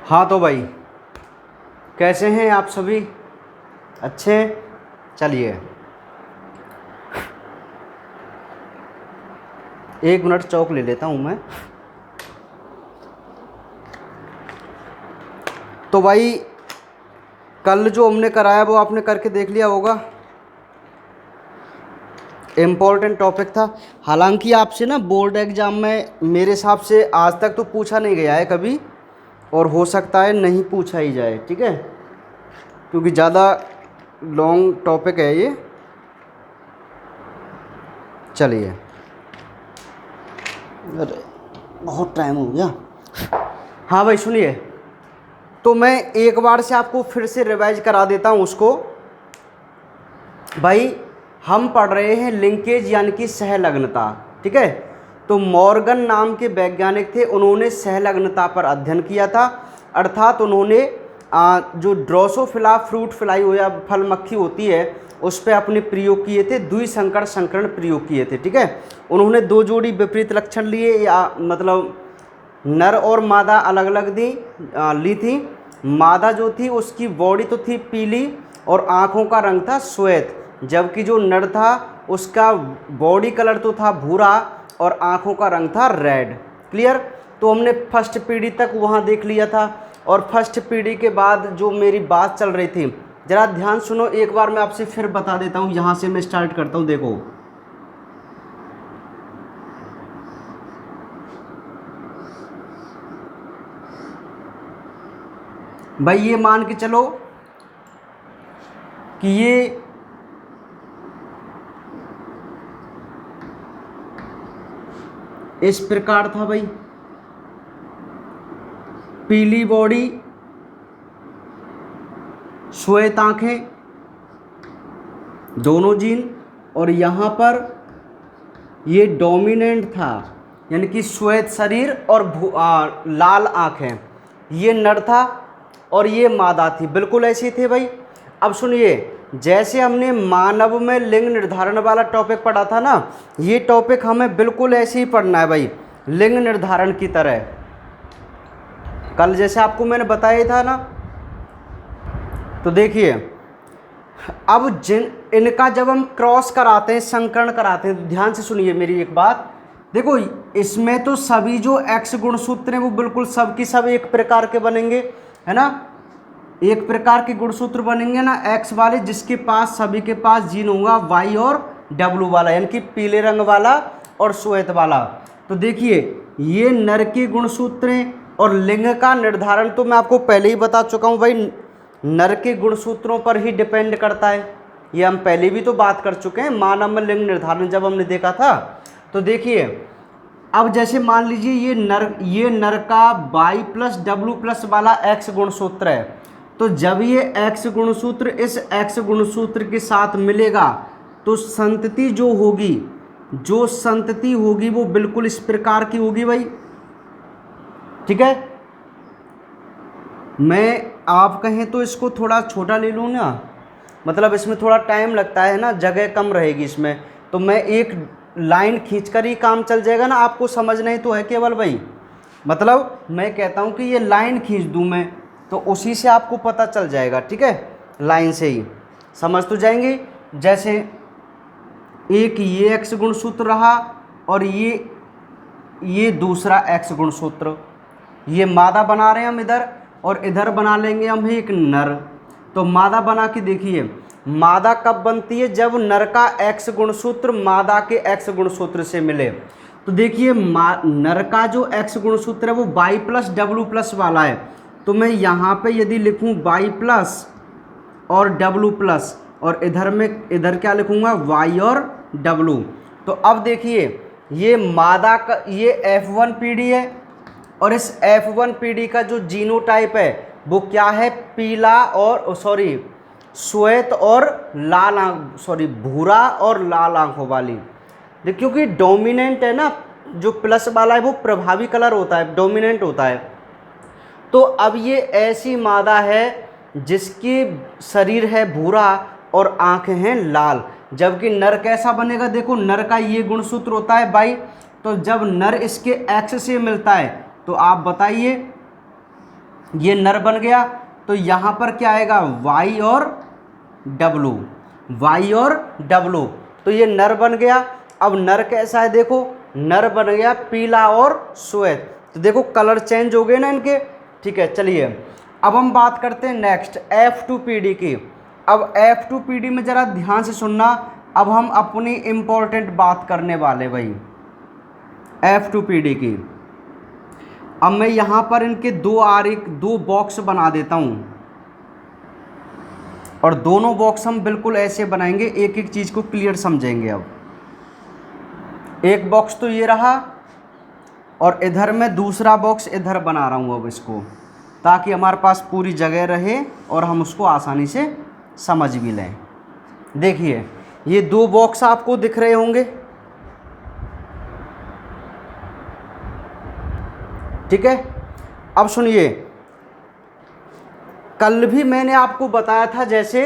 हाँ तो भाई, कैसे हैं आप सभी? अच्छे हैं? चलिए 1 मिनट चौक ले लेता हूँ मैं। तो भाई कल जो हमने कराया वो आपने करके देख लिया होगा। इम्पोर्टेंट टॉपिक था। हालांकि आपसे ना बोर्ड एग्ज़ाम में मेरे हिसाब से आज तक तो पूछा नहीं गया है कभी, और हो सकता है नहीं पूछा ही जाए, ठीक है, क्योंकि ज़्यादा लॉन्ग टॉपिक है ये। चलिए, अरे बहुत टाइम हो गया। हाँ भाई सुनिए, तो मैं एक बार से आपको फिर से रिवाइज करा देता हूँ उसको। भाई हम पढ़ रहे हैं लिंकेज यानी कि सहलग्नता, ठीक है। तो मॉर्गन नाम के वैज्ञानिक थे, उन्होंने सहलग्नता पर अध्ययन किया था। अर्थात उन्होंने जो ड्रोसोफिला फ्रूट फ्लाई हो या फल मक्खी होती है उस पर अपने प्रयोग किए थे, द्विसंकर संकरण प्रयोग किए थे, ठीक है। उन्होंने 2 जोड़ी विपरीत लक्षण लिए, या मतलब नर और मादा अलग अलग ली थी। मादा जो थी उसकी बॉडी तो थी पीली और आँखों का रंग था श्वेत, जबकि जो नर था उसका बॉडी कलर तो था भूरा और आँखों का रंग था रेड। क्लियर? तो हमने फर्स्ट पीढ़ी तक वहाँ देख लिया था, और फर्स्ट पीढ़ी के बाद जो मेरी बात चल रही थी, ज़रा ध्यान सुनो, एक बार मैं आपसे फिर बता देता हूँ। यहाँ से मैं स्टार्ट करता हूँ। देखो भाई, ये मान के चलो कि ये इस प्रकार था भाई, पीली बॉडी, श्वेत आंखें, दोनों जीन, और यहाँ पर ये डोमिनेंट था यानी कि श्वेत शरीर और लाल आंखें, ये नर था और ये मादा थी। बिल्कुल ऐसे थे भाई। अब सुनिए, जैसे हमने मानव में लिंग निर्धारण वाला टॉपिक पढ़ा था ना, ये टॉपिक हमें बिल्कुल ऐसे ही पढ़ना है भाई, लिंग निर्धारण की तरह। कल जैसे आपको मैंने बताया था ना। तो देखिए, अब इनका जब हम क्रॉस कराते हैं, संकरण कराते हैं, तो ध्यान से सुनिए मेरी एक बात। देखो, इसमें तो सभी जो एक्स गुणसूत्र हैं वो बिल्कुल सब की सब एक प्रकार के बनेंगे, है ना। एक प्रकार के गुणसूत्र बनेंगे ना एक्स वाले, जिसके पास सभी के पास जीन होगा वाई और डब्लू वाला, यानी कि पीले रंग वाला और श्वेत वाला। तो देखिए, ये नर के गुणसूत्र हैं, और लिंग का निर्धारण तो मैं आपको पहले ही बता चुका हूँ भाई, नर के गुणसूत्रों पर ही डिपेंड करता है। ये हम पहले भी तो बात कर चुके हैं, मानव में लिंग निर्धारण जब हमने देखा था। तो देखिए, अब जैसे मान लीजिए ये नर का वाई प्लस डब्लू प्लस वाला एक्स गुणसूत्र है, तो जब ये एक्स गुणसूत्र इस एक्स गुणसूत्र के साथ मिलेगा तो संतति जो होगी वो बिल्कुल इस प्रकार की होगी भाई, ठीक है। मैं आप कहें तो इसको थोड़ा छोटा ले लूँ ना, मतलब इसमें थोड़ा टाइम लगता है ना, जगह कम रहेगी इसमें, तो मैं एक लाइन खींचकर ही काम चल जाएगा ना, आपको समझना ही तो है केवल भाई। मतलब मैं कहता हूँ कि ये लाइन खींच दूँ मैं, तो उसी से आपको पता चल जाएगा, ठीक है, लाइन से ही समझ तो जाएंगे। जैसे एक ये एक्स गुणसूत्र रहा, और ये दूसरा एक्स गुणसूत्र, ये मादा बना रहे हैं हम इधर, और इधर बना लेंगे हम एक नर। तो मादा बना के देखिए, मादा कब बनती है? जब नर का एक्स गुणसूत्र मादा के एक्स गुणसूत्र से मिले। तो देखिए, नर का जो एक्स गुणसूत्र है वो वाई प्लस डब्लू प्लस वाला है, तो मैं यहाँ पे यदि लिखूँ वाई प्लस और डब्लू प्लस, और इधर क्या लिखूँगा, वाई और डब्लू। तो अब देखिए, ये मादा का ये F1 पीढ़ी है, और इस F1 पीढ़ी का जो जीनोटाइप है वो क्या है? पीला और श्वेत और लाल भूरा और लाल आंखों वाली। क्योंकि डोमिनेंट है ना, जो प्लस वाला है वो प्रभावी कलर होता है, डोमिनेंट होता है। तो अब ये ऐसी मादा है जिसकी शरीर है भूरा और आंखें हैं लाल, जबकि नर कैसा बनेगा? देखो, नर का ये गुणसूत्र होता है बाई, तो जब नर इसके एक्स से मिलता है तो आप बताइए ये नर बन गया, तो यहाँ पर क्या आएगा वाई और डब्लू, वाई और डब्लू, तो ये नर बन गया। अब नर कैसा है देखो, नर बन गया पीला और श्वेत, तो देखो कलर चेंज हो गए ना इनके। ठीक है, चलिए अब हम बात करते हैं नेक्स्ट F2PD की। अब F2PD में ज़रा ध्यान से सुनना, अब हम अपनी इम्पोर्टेंट बात करने वाले भाई F2PD की। अब मैं यहाँ पर इनके दो बॉक्स बना देता हूँ, और दोनों बॉक्स हम बिल्कुल ऐसे बनाएंगे, एक एक चीज़ को क्लियर समझेंगे। अब एक बॉक्स तो ये रहा, और इधर मैं दूसरा बॉक्स इधर बना रहा हूँ अब इसको, ताकि हमारे पास पूरी जगह रहे और हम उसको आसानी से समझ भी लें। देखिए ये दो बॉक्स आपको दिख रहे होंगे, ठीक है। अब सुनिए, कल भी मैंने आपको बताया था जैसे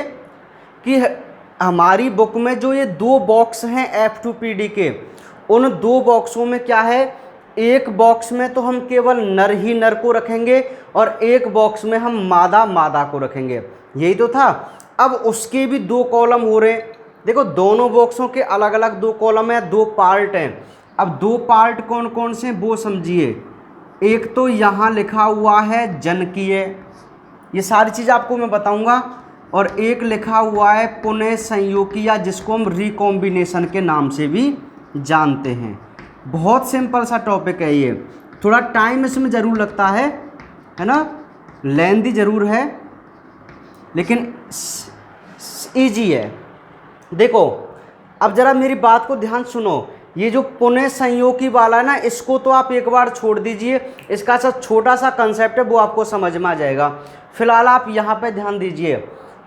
कि हमारी बुक में जो ये दो बॉक्स हैं F2PD के, उन दो बॉक्सों में क्या है, एक बॉक्स में तो हम केवल नर ही नर को रखेंगे और एक बॉक्स में हम मादा मादा को रखेंगे, यही तो था। अब उसके भी दो कॉलम हो रहे हैं, देखो दोनों बॉक्सों के अलग अलग दो कॉलम हैं, दो पार्ट हैं। अब दो पार्ट कौन कौन से वो समझिए, एक तो यहाँ लिखा हुआ है जनकीय, ये सारी चीज़ आपको मैं बताऊंगा, और एक लिखा हुआ है पुनः संयोगिया, जिसको हम रिकॉम्बिनेशन के नाम से भी जानते हैं। बहुत सिंपल सा टॉपिक है ये, थोड़ा टाइम इसमें ज़रूर लगता है ना, लेंदी ज़रूर है, लेकिन ईजी है। देखो अब ज़रा मेरी बात को ध्यान सुनो, ये जो पुनः संयोगी वाला है ना, इसको तो आप एक बार छोड़ दीजिए, इसका सा छोटा सा कंसेप्ट है वो आपको समझ में आ जाएगा। फिलहाल आप यहाँ पे ध्यान दीजिए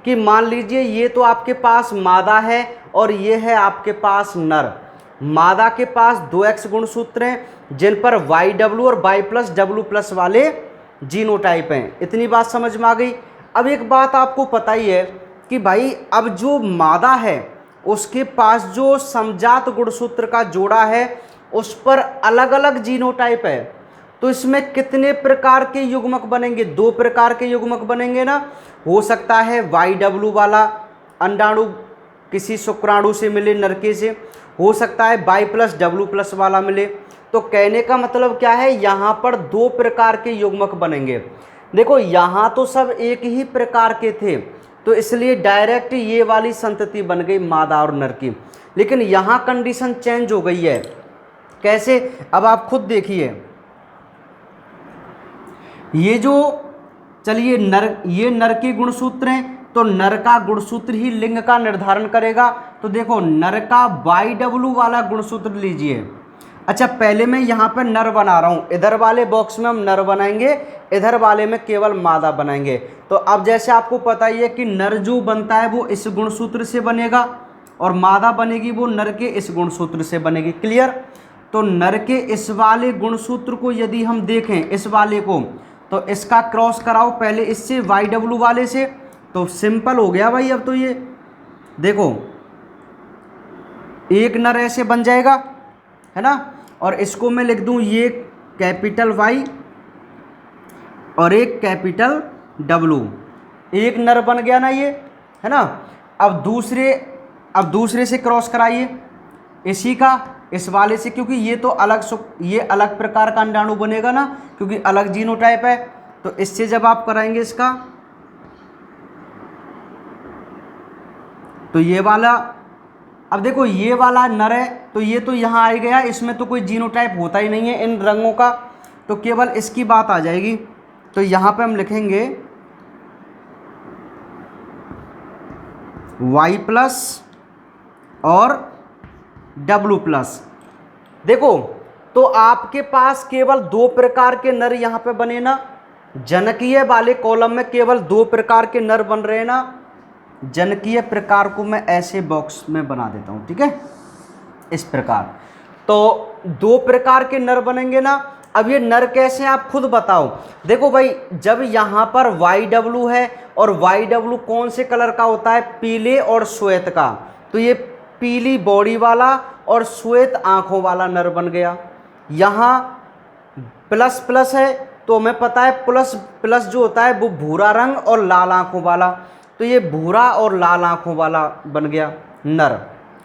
कि मान लीजिए ये तो आपके पास मादा है और ये है आपके पास नर। मादा के पास 2x गुणसूत्र हैं जिन पर YW और Y+W+ वाले जीनोटाइप हैं। इतनी बात समझ में आ गई। अब एक बात आपको पता ही है कि भाई अब जो मादा है उसके पास जो समजात गुणसूत्र का जोड़ा है उस पर अलग अलग जीनोटाइप है, तो इसमें कितने प्रकार के युग्मक बनेंगे, दो प्रकार के युग्मक बनेंगे ना। हो सकता है YW वाला अंडाणु किसी शुक्राणु से मिले नरके से, हो सकता है Y+W+ वाला मिले। तो कहने का मतलब क्या है, यहाँ पर दो प्रकार के युग्मक बनेंगे। देखो यहाँ तो सब एक ही प्रकार के थे, तो इसलिए डायरेक्ट ये वाली संतति बन गई मादा और नर की। लेकिन यहाँ कंडीशन चेंज हो गई है, कैसे, अब आप खुद देखिए। ये जो चलिए ये नर के गुणसूत्र हैं, तो नर का गुणसूत्र ही लिंग का निर्धारण करेगा। तो देखो नर का YW वाला गुणसूत्र लीजिए। अच्छा पहले मैं यहाँ पर नर बना रहा हूँ, इधर वाले बॉक्स में हम नर बनाएंगे, इधर वाले में केवल मादा बनाएंगे। तो अब जैसे आपको पता ही है कि नर जो बनता है वो इस गुणसूत्र से बनेगा और मादा बनेगी वो नर के इस गुणसूत्र से बनेगी। क्लियर। तो नर के इस वाले गुणसूत्र को यदि हम देखें, इस वाले को, तो इसका क्रॉस कराओ पहले इससे YW वाले से, तो सिंपल हो गया भाई। अब तो ये देखो एक नर ऐसे बन जाएगा, है ना, और इसको मैं लिख दूं ये कैपिटल Y और एक कैपिटल W, एक नर बन गया ना ये, है ना। अब दूसरे से क्रॉस कराइए इसी का इस वाले से, क्योंकि ये तो ये अलग प्रकार का अंडाणु बनेगा ना, क्योंकि अलग जीनोटाइप है। तो इससे जब आप कराएंगे इसका, तो ये वाला, अब देखो ये वाला नर है तो ये तो यहाँ आ गया, इसमें तो कोई जीनोटाइप होता ही नहीं है इन रंगों का, तो केवल इसकी बात आ जाएगी। तो यहाँ पे हम लिखेंगे Y+ और W+। देखो तो आपके पास केवल दो प्रकार के नर यहाँ पे बने ना, जनकीय वाले कॉलम में केवल दो प्रकार के नर बन रहे हैं ना। जनकीय प्रकार को मैं ऐसे बॉक्स में बना देता हूँ, ठीक है, इस प्रकार। तो दो प्रकार के नर बनेंगे ना। अब ये नर कैसे हैं आप खुद बताओ। देखो भाई जब यहाँ पर YW है और YW कौन से कलर का होता है, पीले और श्वेत का, तो ये पीली बॉडी वाला और श्वेत आंखों वाला नर बन गया। यहाँ ++ है तो हमें पता है प्लस प्लस जो होता है वो भूरा रंग और लाल आँखों वाला, तो ये भूरा और लाल आँखों वाला बन गया नर।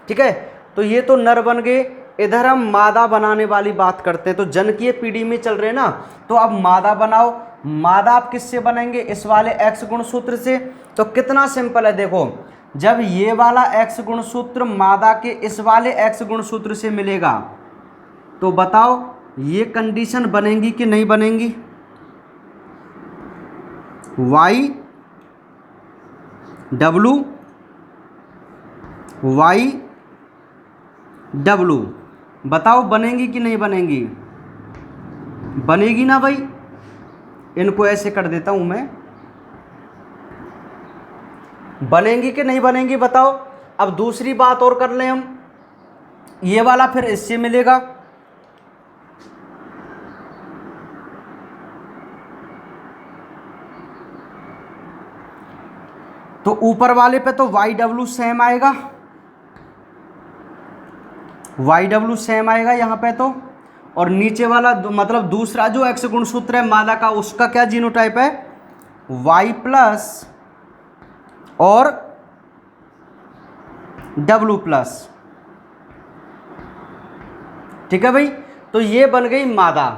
ठीक है, तो ये तो नर बन गए। इधर हम मादा बनाने वाली बात करते हैं, तो जनकीय पीढ़ी में चल रहे ना, तो अब मादा बनाओ। मादा आप किससे बनेंगे? इस वाले एक्स गुणसूत्र से। तो कितना सिंपल है, देखो जब ये वाला एक्स गुणसूत्र मादा के इस वाले एक्स गुणसूत्र से मिलेगा तो बताओ ये कंडीशन बनेंगी कि नहीं बनेंगी? वाई डब्लू बताओ बनेंगी कि नहीं बनेंगी? बनेगी ना भाई। इनको ऐसे कर देता हूं मैं, बनेंगी कि नहीं बनेंगी बताओ। अब दूसरी बात और कर लें हम, ये वाला फिर इससे मिलेगा, तो ऊपर वाले पे तो वाई डब्लू सेम आएगा, वाई डब्लू सेम आएगा यहाँ पे तो। और नीचे वाला मतलब दूसरा जो एक्स गुणसूत्र है मादा का, उसका क्या जीनोटाइप है? वाई प्लस और डब्लू प्लस। ठीक है भाई, तो ये बन गई मादा।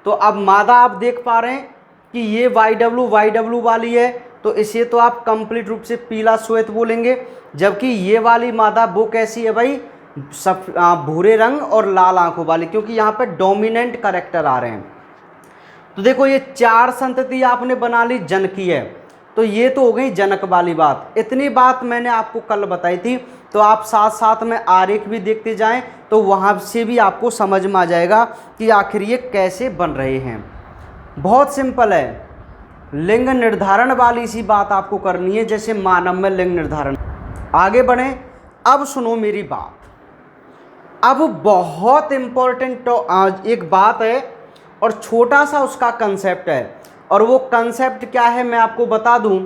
तो अब मादा आप देख पा रहे हैं कि ये वाई डब्लू वाली है, तो इसे तो आप कंप्लीट रूप से पीला श्वेत बोलेंगे। जबकि ये वाली मादा वो कैसी है भाई? सब भूरे रंग और लाल आंखों वाली, क्योंकि यहाँ पे डोमिनेंट कैरेक्टर आ रहे हैं। तो देखो ये 4 संतति आपने बना ली जनकीय, तो ये तो हो गई जनक वाली बात। इतनी बात मैंने आपको कल बताई थी, तो आप साथ साथ में आरेख भी देखते जाएं, तो वहाँ से भी आपको समझ में आ जाएगा कि आखिर ये कैसे बन रहे हैं। बहुत सिंपल है, लिंग निर्धारण वाली सी बात आपको करनी है, जैसे मानव में लिंग निर्धारण। आगे बढ़ें, अब सुनो मेरी बात। अब बहुत इम्पोर्टेंट एक बात है और छोटा सा उसका कंसेप्ट है, और वो कंसेप्ट क्या है मैं आपको बता दूं।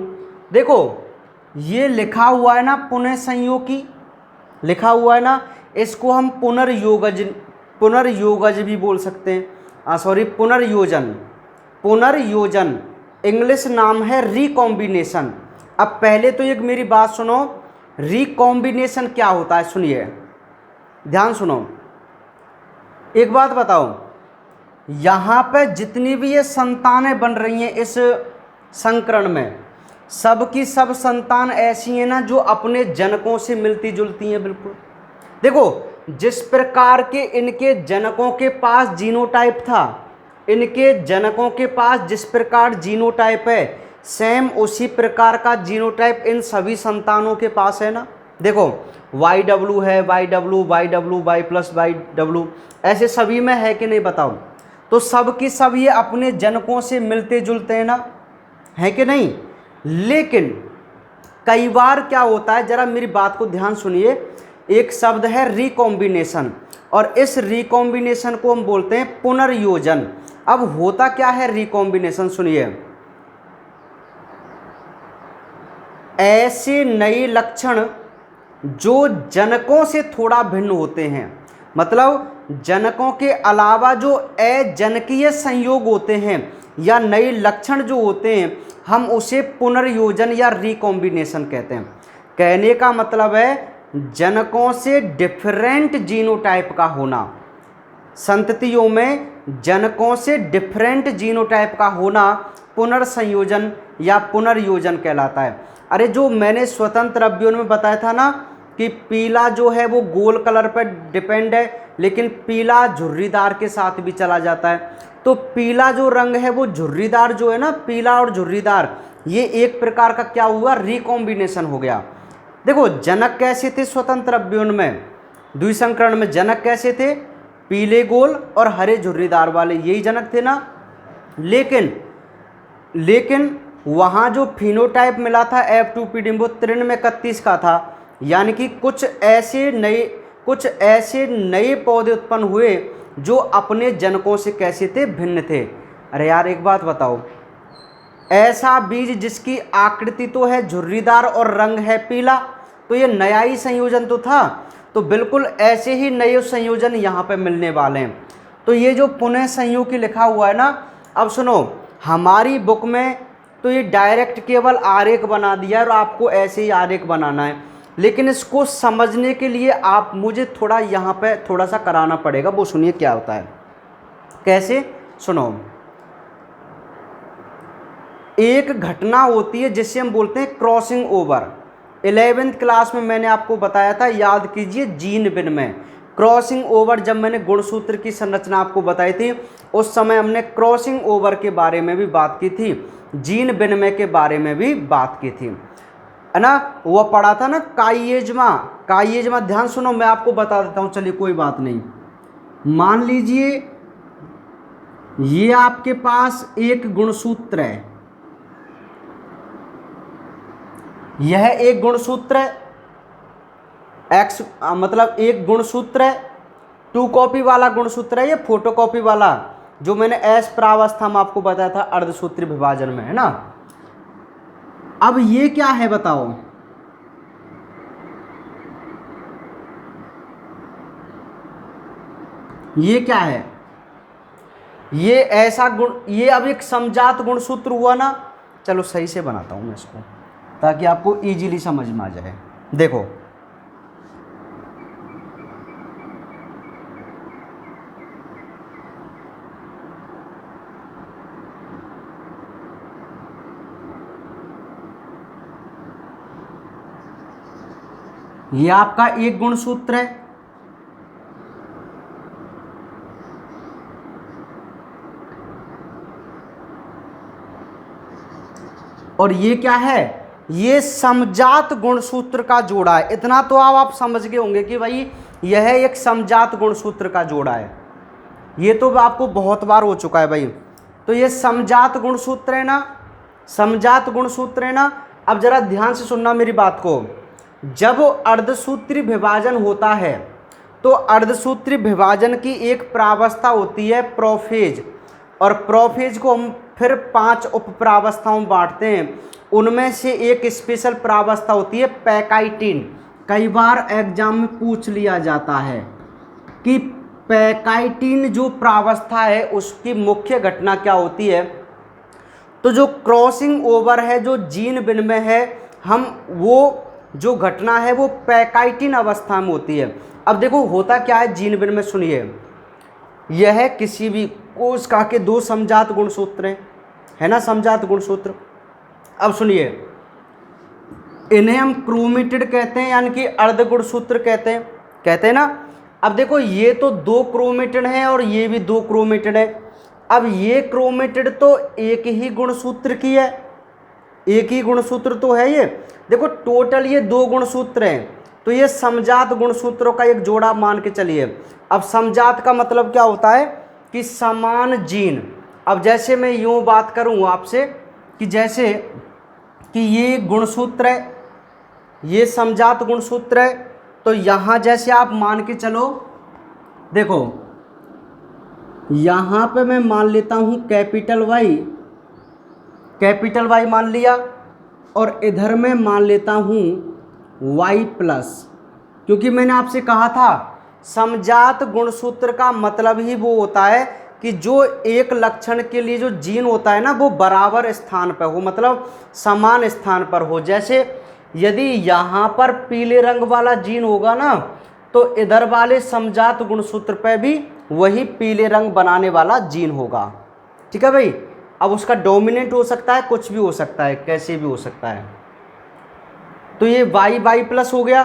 देखो ये लिखा हुआ है ना पुनः संयोगी, लिखा हुआ है ना, इसको हम पुनर्योगज भी बोल सकते हैं, सॉरी पुनर्योजन इंग्लिश नाम है रिकॉम्बिनेशन। अब पहले तो एक मेरी बात सुनो, रिकॉम्बिनेशन क्या होता है सुनिए, ध्यान सुनो। एक बात बताओ, यहाँ पे जितनी भी ये संतानें बन रही हैं इस संकरण में, सब की सब संतान ऐसी हैं ना जो अपने जनकों से मिलती जुलती हैं बिल्कुल। देखो जिस प्रकार के इनके जनकों के पास जीनोटाइप था, इनके जनकों के पास जिस प्रकार जीनोटाइप है, सेम उसी प्रकार का जीनोटाइप इन सभी संतानों के पास है ना। देखो वाई डब्लू है, Y W, Y plus Y W, ऐसे सभी में है कि नहीं बताओ। तो सब की सब ये अपने जनकों से मिलते जुलते हैं ना, है कि नहीं। लेकिन कई बार क्या होता है, जरा मेरी बात को ध्यान सुनिए, एक शब्द है रिकॉम्बिनेशन, और इस रिकॉम्बिनेशन को हम बोलते हैं पुनर्योजन। अब होता क्या है रिकॉम्बिनेशन, सुनिए। ऐसे नए लक्षण जो जनकों से थोड़ा भिन्न होते हैं, मतलब जनकों के अलावा जो अजनकीय संयोग होते हैं या नए लक्षण जो होते हैं, हम उसे पुनर्योजन या रिकॉम्बिनेशन कहते हैं। कहने का मतलब है जनकों से डिफरेंट जीनोटाइप का होना, संततियों में जनकों से डिफरेंट जीनोटाइप का होना पुनर्संयोजन या पुनर्योजन कहलाता है। अरे जो मैंने स्वतंत्र अवयवों में बताया था ना कि पीला जो है वो गोल कलर पर डिपेंड है, लेकिन पीला झुर्रीदार के साथ भी चला जाता है। तो पीला जो रंग है वो झुर्रीदार जो है ना, पीला और झुर्रीदार, ये एक प्रकार का क्या हुआ, रिकॉम्बिनेशन हो गया। देखो जनक कैसे थे स्वतंत्र अवयवों में, द्विसंकरण में जनक कैसे थे, पीले गोल और हरे झुर्रीदार वाले, यही जनक थे ना। लेकिन वहाँ जो फिनोटाइप मिला था F2PD वो 93 का था, यानी कि कुछ ऐसे नए पौधे उत्पन्न हुए जो अपने जनकों से कैसे थे, भिन्न थे। अरे यार एक बात बताओ, ऐसा बीज जिसकी आकृति तो है झुर्रीदार और रंग है पीला, तो ये नया ही संयोजन तो था। तो बिल्कुल ऐसे ही नए संयोजन यहाँ पे मिलने वाले हैं। तो ये जो पुनः संयोग की लिखा हुआ है ना, अब सुनो, हमारी बुक में तो ये डायरेक्ट केवल आरेख बना दिया और आपको ऐसे ही आरेख बनाना है, लेकिन इसको समझने के लिए आप मुझे थोड़ा यहाँ पे थोड़ा सा कराना पड़ेगा। वो सुनिए क्या होता है, कैसे, सुनो। एक घटना होती है जिसे हम बोलते हैं क्रॉसिंग ओवर। 11वीं क्लास में मैंने आपको बताया था, याद कीजिए, जीन विनिमय। क्रॉसिंग ओवर, जब मैंने गुणसूत्र की संरचना आपको बताई थी उस समय हमने क्रॉसिंग ओवर के बारे में भी बात की थी, जीन विनिमय के बारे में भी बात की थी, है ना। वो पढ़ा था ना काइएज्मा। काइएज्मा, ध्यान सुनो, मैं आपको बता देता हूँ, चलिए कोई बात नहीं। मान लीजिए ये आपके पास एक गुणसूत्र है, यह एक गुणसूत्र है, एक्स मतलब एक गुणसूत्र है, 2 कॉपी वाला गुणसूत्र है, ये फोटो कॉपी वाला जो मैंने एस प्रावस्था में आपको बताया था अर्धसूत्री विभाजन में, है ना। अब ये क्या है बताओ, ये क्या है, ये ऐसा गुण, ये अब एक समजात गुणसूत्र हुआ ना। चलो सही से बनाता हूं मैं इसको ताकि आपको इजीली समझ में आ जाए। देखो ये आपका एक गुणसूत्र है, और ये क्या है, ये समजात गुणसूत्र का जोड़ा है। इतना तो आप समझ गए होंगे कि भाई यह एक समजात गुणसूत्र का जोड़ा है, ये तो आपको बहुत बार हो चुका है भाई। तो ये समजात गुणसूत्र है ना, समजात गुणसूत्र है ना। अब जरा ध्यान से सुनना मेरी बात को। जब अर्धसूत्री विभाजन होता है तो अर्धसूत्री विभाजन की एक प्रावस्था होती है प्रोफेज, और प्रोफेज को हम फिर 5 उप प्रावस्थाओं में बांटते हैं। उनमें से एक स्पेशल प्रावस्था होती है पैकाइटिन। कई बार एग्जाम में पूछ लिया जाता है कि पैकाइटिन जो प्रावस्था है उसकी मुख्य घटना क्या होती है। तो जो क्रॉसिंग ओवर है, जो जीन विनिमय है, हम वो जो घटना है वो पैकाइटिन अवस्था में होती है। अब देखो होता क्या है जीन विनिमय, सुनिए, यह किसी भी कोश का के 2 समजात गुणसूत्र हैं, है ना, समजात गुणसूत्र। अब सुनिए, इन्हें हम क्रोमेटिड कहते हैं, यानी कि अर्ध गुणसूत्र कहते हैं ना। अब देखो ये तो 2 क्रोमेटिड हैं और ये भी 2 क्रोमेटिड है। अब ये क्रोमेटिड तो एक ही गुणसूत्र की है, एक ही गुणसूत्र तो है ये। देखो टोटल ये 2 गुणसूत्र हैं, तो ये समजात गुणसूत्रों का एक जोड़ा मान के चलिए। अब समजात का मतलब क्या होता है कि समान जीन। अब जैसे मैं यूँ बात करूँ आपसे कि जैसे कि ये गुणसूत्र है, ये समजात गुणसूत्र है, तो यहाँ जैसे आप मान के चलो, देखो यहाँ पे मैं मान लेता हूँ कैपिटल वाई मान लिया, और इधर मैं मान लेता हूँ y प्लस, क्योंकि मैंने आपसे कहा था समजात गुणसूत्र का मतलब ही वो होता है कि जो एक लक्षण के लिए जो जीन होता है ना वो बराबर स्थान पर हो, मतलब समान स्थान पर हो। जैसे यदि यहाँ पर पीले रंग वाला जीन होगा ना तो इधर वाले समजात गुणसूत्र पर भी वही पीले रंग बनाने वाला जीन होगा। ठीक है भाई। अब उसका डोमिनेंट हो सकता है, कुछ भी हो सकता है, कैसे भी हो सकता है। तो ये वाई प्लस हो गया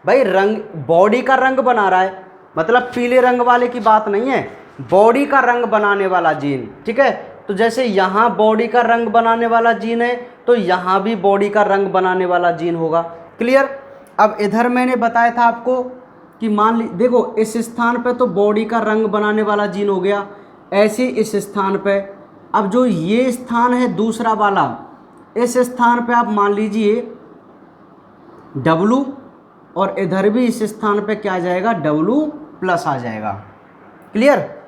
भाई, रंग बॉडी का रंग बना रहा है, मतलब पीले रंग वाले की बात नहीं है, बॉडी का रंग बनाने वाला जीन। ठीक है, तो जैसे यहाँ बॉडी का रंग बनाने वाला जीन है तो यहाँ भी बॉडी का रंग बनाने वाला जीन होगा। क्लियर। अब इधर मैंने बताया था आपको कि मान ली, देखो इस स्थान पे तो बॉडी का रंग बनाने वाला जीन हो गया, ऐसे इस स्थान पे। अब जो ये स्थान है दूसरा वाला, इस स्थान पे आप मान लीजिए W, और इधर भी इस स्थान पे क्या आ जाएगा, W प्लस आ जाएगा। क्लियर।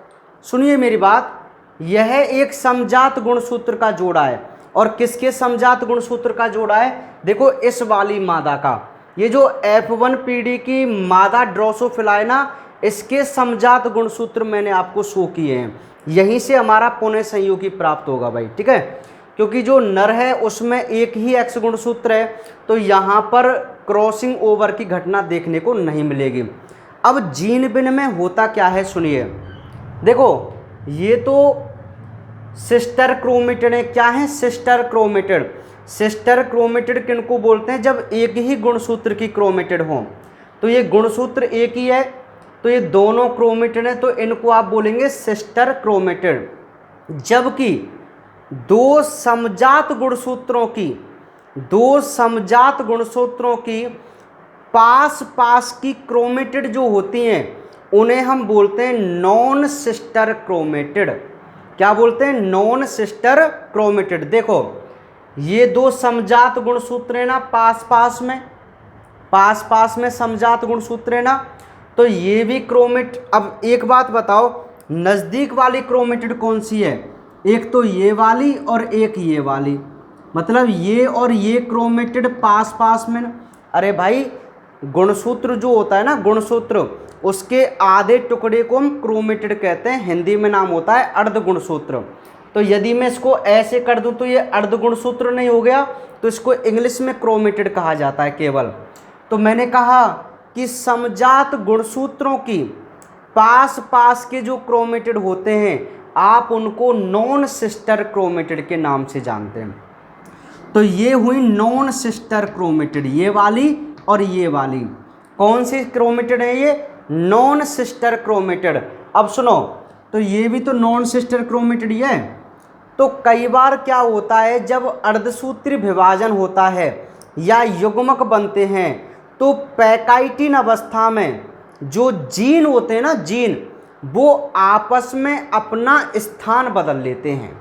सुनिए मेरी बात, यह एक समजात गुणसूत्र का जोड़ा है। और किसके समजात गुणसूत्र का जोड़ा है, देखो इस वाली मादा का, ये जो F1 पीढ़ी की मादा ड्रोसोफिला है ना, इसके समजात गुणसूत्र मैंने आपको शो किए हैं, यहीं से हमारा पुनः संयोगी प्राप्त होगा भाई, ठीक है। क्योंकि जो नर है उसमें एक ही एक्स गुणसूत्र है, तो यहाँ पर क्रॉसिंग ओवर की घटना देखने को नहीं मिलेगी। अब जीन बिन में होता क्या है सुनिए, देखो ये तो सिस्टर क्रोमेटिड है। क्या है? Sister chromatid. सिस्टर क्रोमेटिड किनको बोलते हैं? जब एक ही गुणसूत्र की क्रोमेटिड हो। तो ये गुणसूत्र एक ही है, तो ये दोनों क्रोमेटिड हैं, तो इनको आप बोलेंगे सिस्टर क्रोमेटिड। जबकि दो समजात गुणसूत्रों की पास पास की क्रोमेटिड जो होती हैं उन्हें हम बोलते हैं नॉन सिस्टर क्रोमेटिड। क्या बोलते हैं? Non sister chromatid. देखो ये दो समजात गुणसूत्र है ना, पास पास में समजात गुणसूत्र है ना, तो ये भी क्रोमेट। अब एक बात बताओ, नज़दीक वाली क्रोमेटिड कौन सी है? एक तो ये वाली और एक ये वाली, मतलब ये और ये क्रोमेटिड पास पास में। अरे भाई गुणसूत्र जो होता है ना, गुणसूत्र उसके आधे टुकड़े को हम क्रोमेटिड कहते हैं, हिंदी में नाम होता है अर्ध गुणसूत्र। तो यदि मैं इसको ऐसे कर दूं तो ये अर्ध गुणसूत्र नहीं हो गया, तो इसको इंग्लिश में क्रोमेटिड कहा जाता है केवल। तो मैंने कहा कि समजात गुणसूत्रों की पास पास के जो क्रोमेटिड होते हैं आप उनको नॉन सिस्टर क्रोमेटिड के नाम से जानते हैं। तो ये हुई नॉन सिस्टर क्रोमेटिड, ये वाली और ये वाली। कौन सी क्रोमेटिड है ये? Non sister chromatid. अब सुनो, तो ये भी तो नॉन सिस्टर क्रोमेटिड ही है। तो कई बार क्या होता है, जब अर्धसूत्री विभाजन होता है या युग्मक बनते हैं, तो पैकाइटिन अवस्था में जो जीन होते हैं ना, जीन, वो आपस में अपना स्थान बदल लेते हैं,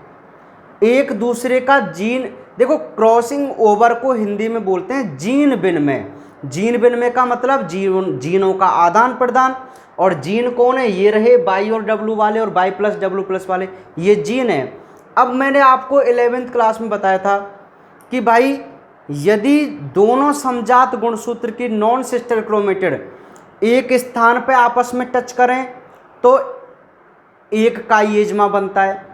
एक दूसरे का जीन। देखो क्रॉसिंग ओवर को हिंदी में बोलते हैं जीन विनिमय। जीन विनिमय का मतलब जीनों का आदान प्रदान। और जीन कौन है? ये रहे वाई और डब्लू वाले और वाई प्लस डब्लू प्लस वाले, ये जीन है। अब मैंने आपको 11वीं क्लास में बताया था कि भाई यदि दोनों समजात गुणसूत्र की नॉन सिस्टर क्रोमेटिड एक स्थान पर आपस में टच करें तो एक काइएज्मा बनता है,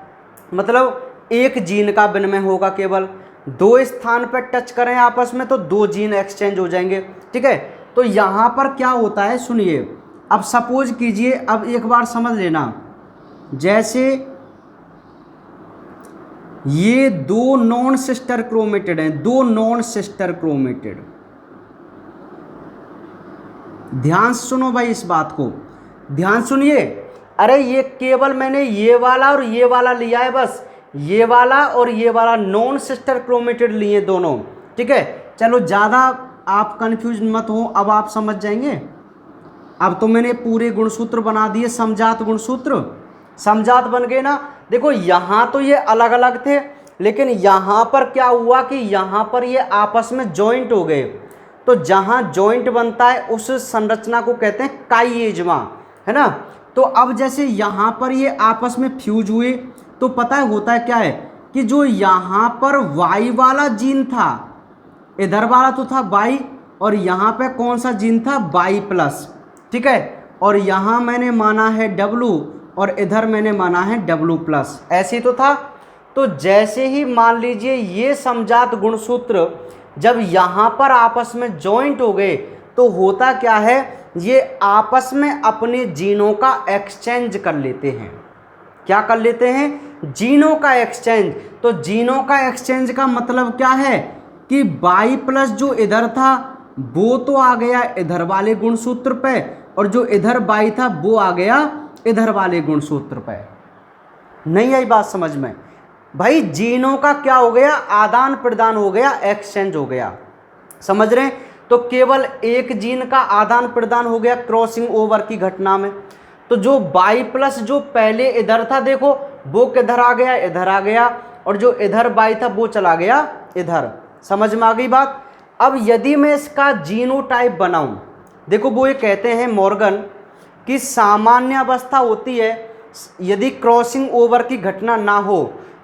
मतलब एक जीन का विनिमय होगा केवल। दो स्थान पर टच करें आपस में तो दो जीन एक्सचेंज हो जाएंगे, ठीक है। तो यहाँ पर क्या होता है सुनिए, अब सपोज कीजिए, अब एक बार समझ लेना, जैसे ये दो नॉन सिस्टर क्रोमेटिड हैं, दो नॉन सिस्टर क्रोमेटिड। ध्यान से सुनो भाई, इस बात को ध्यान सुनिए। अरे ये केवल मैंने ये वाला और ये वाला लिया है, बस ये वाला और ये वाला नॉन सिस्टर क्रोमेटिड लिए दोनों, ठीक है। चलो ज़्यादा आप कंफ्यूज मत हो, अब आप समझ जाएंगे। अब तो मैंने पूरे गुणसूत्र बना दिए, समजात गुणसूत्र, समजात बन गए ना। देखो यहाँ तो ये अलग अलग थे, लेकिन यहाँ पर क्या हुआ कि यहाँ पर ये आपस में जॉइंट हो गए। तो जहाँ जॉइंट बनता है उस संरचना को कहते हैं काइएज्मा, है ना। तो अब जैसे यहाँ पर ये आपस में फ्यूज हुए, तो पता है होता है क्या है कि जो यहाँ पर वाई वाला जीन था, इधर वाला तो था वाई, और यहाँ पे कौन सा जीन था? वाई प्लस, ठीक है। और यहाँ मैंने माना है डब्लू और इधर मैंने माना है डब्लू प्लस, ऐसे ही तो था। तो जैसे ही मान लीजिए ये समजात गुणसूत्र जब यहाँ पर आपस में जॉइंट हो गए, तो होता क्या है, ये आपस में अपने जीनों का एक्सचेंज कर लेते हैं। क्या कर लेते हैं? जीनों का एक्सचेंज। तो जीनों का एक्सचेंज का मतलब क्या है कि वाई प्लस जो इधर था वो तो आ गया इधर वाले गुणसूत्र पे, और जो इधर वाई था वो आ गया इधर वाले गुणसूत्र पे। नहीं आई बात समझ में? भाई जीनों का क्या हो गया? आदान प्रदान हो गया, एक्सचेंज हो गया, समझ रहे हैं। तो केवल एक जीन का आदान प्रदान हो गया क्रॉसिंग ओवर की घटना में। तो जो वाई प्लस जो पहले इधर था, देखो वो किधर आ गया? इधर आ गया, और जो इधर वाई था वो चला गया इधर। समझ में आ गई बात? अब यदि मैं इसका जीनोटाइप बनाऊं, देखो वो ये कहते हैं मॉर्गन कि सामान्य अवस्था होती है यदि क्रॉसिंग ओवर की घटना ना हो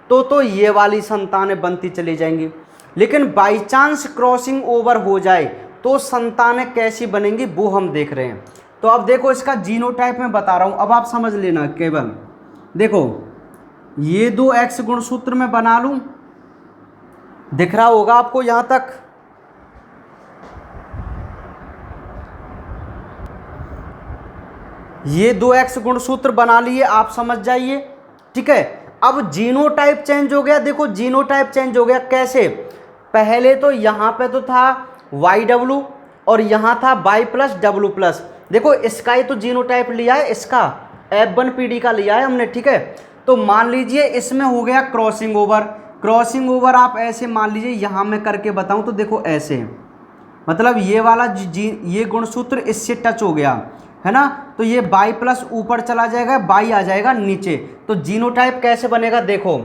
तो ये वाली संतानें बनती चली जाएंगी, लेकिन बाई चांस क्रॉसिंग ओवर हो जाए तो संतानें कैसी बनेंगी वो हम देख रहे हैं। तो अब देखो इसका जीनोटाइप मैं बता रहा हूँ, अब आप समझ लेना केवल। देखो ये दो एक्स गुणसूत्र में बना लूँ, दिख रहा होगा आपको यहाँ तक। ये दो एक्स गुणसूत्र बना लिए, आप समझ जाइए, ठीक है। अब जीनोटाइप चेंज हो गया, देखो जीनोटाइप चेंज हो गया कैसे। पहले तो यहाँ पे तो था वाई डब्लू और यहाँ था वाई प्लस डब्लू प्लस। देखो इसका ही तो जीनोटाइप लिया है, इसका F1PD का लिया है हमने, ठीक है। तो मान लीजिए इसमें हो गया क्रॉसिंग ओवर। क्रॉसिंग ओवर आप ऐसे मान लीजिए, यहाँ मैं करके बताऊँ तो देखो ऐसे, मतलब ये वाला ये गुणसूत्र इससे टच हो गया है ना, तो ये बाई प्लस ऊपर चला जाएगा, बाई आ जाएगा नीचे। तो जीनोटाइप कैसे बनेगा, देखो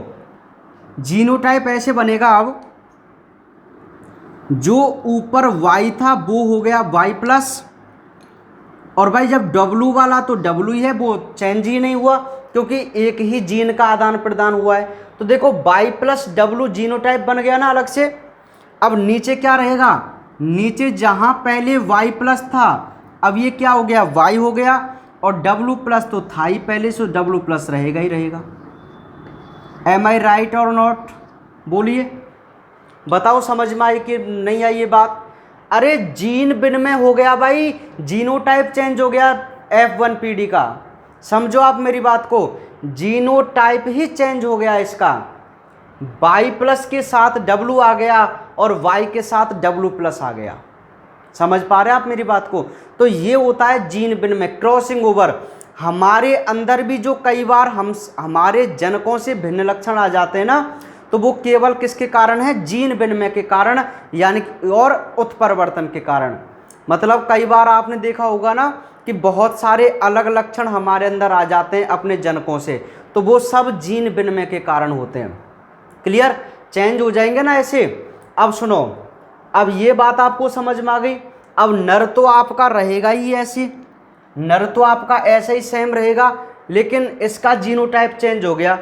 जीनोटाइप ऐसे बनेगा। अब जो ऊपर वाई था वो हो गया वाई प्लस, और भाई जब डब्लू वाला तो डब्लू ही है, वो चेंज ही नहीं हुआ क्योंकि एक ही जीन का आदान प्रदान हुआ है। तो देखो बाई प्लस डब्लू जीनोटाइप बन गया ना अलग से। अब नीचे क्या रहेगा, नीचे जहां पहले वाई प्लस था अब ये क्या हो गया, वाई हो गया, और डब्लू प्लस तो था ही पहले से, डब्लू प्लस रहेगा ही रहेगा। एम आई राइट और नॉट, बोलिए बताओ, समझ में आई कि नहीं आई ये बात। अरे जीन विनिमय हो गया भाई, जीनोटाइप चेंज हो गया F1PD का, समझो आप मेरी बात को, जीनोटाइप ही चेंज हो गया इसका। वाई प्लस के साथ डब्लू आ गया और वाई के साथ डब्लू प्लस आ गया, समझ पा रहे हैं आप मेरी बात को। तो ये होता है जीन विनिमय, क्रॉसिंग ओवर। हमारे अंदर भी जो कई बार हमारे जनकों से भिन्न लक्षण आ जाते हैं ना, तो वो केवल किसके कारण है, जीन विनिमय के कारण, यानी और उत्परिवर्तन के कारण। मतलब कई बार आपने देखा होगा ना कि बहुत सारे अलग लक्षण हमारे अंदर आ जाते हैं अपने जनकों से, तो वो सब जीन विनिमय के कारण होते हैं। क्लियर, चेंज हो जाएंगे ना ऐसे। अब सुनो, अब ये बात आपको समझ में आ गई। अब नर तो आपका रहेगा ही ऐसे, नर तो आपका ऐसे ही सेम रहेगा, लेकिन इसका जीनोटाइप चेंज हो गया।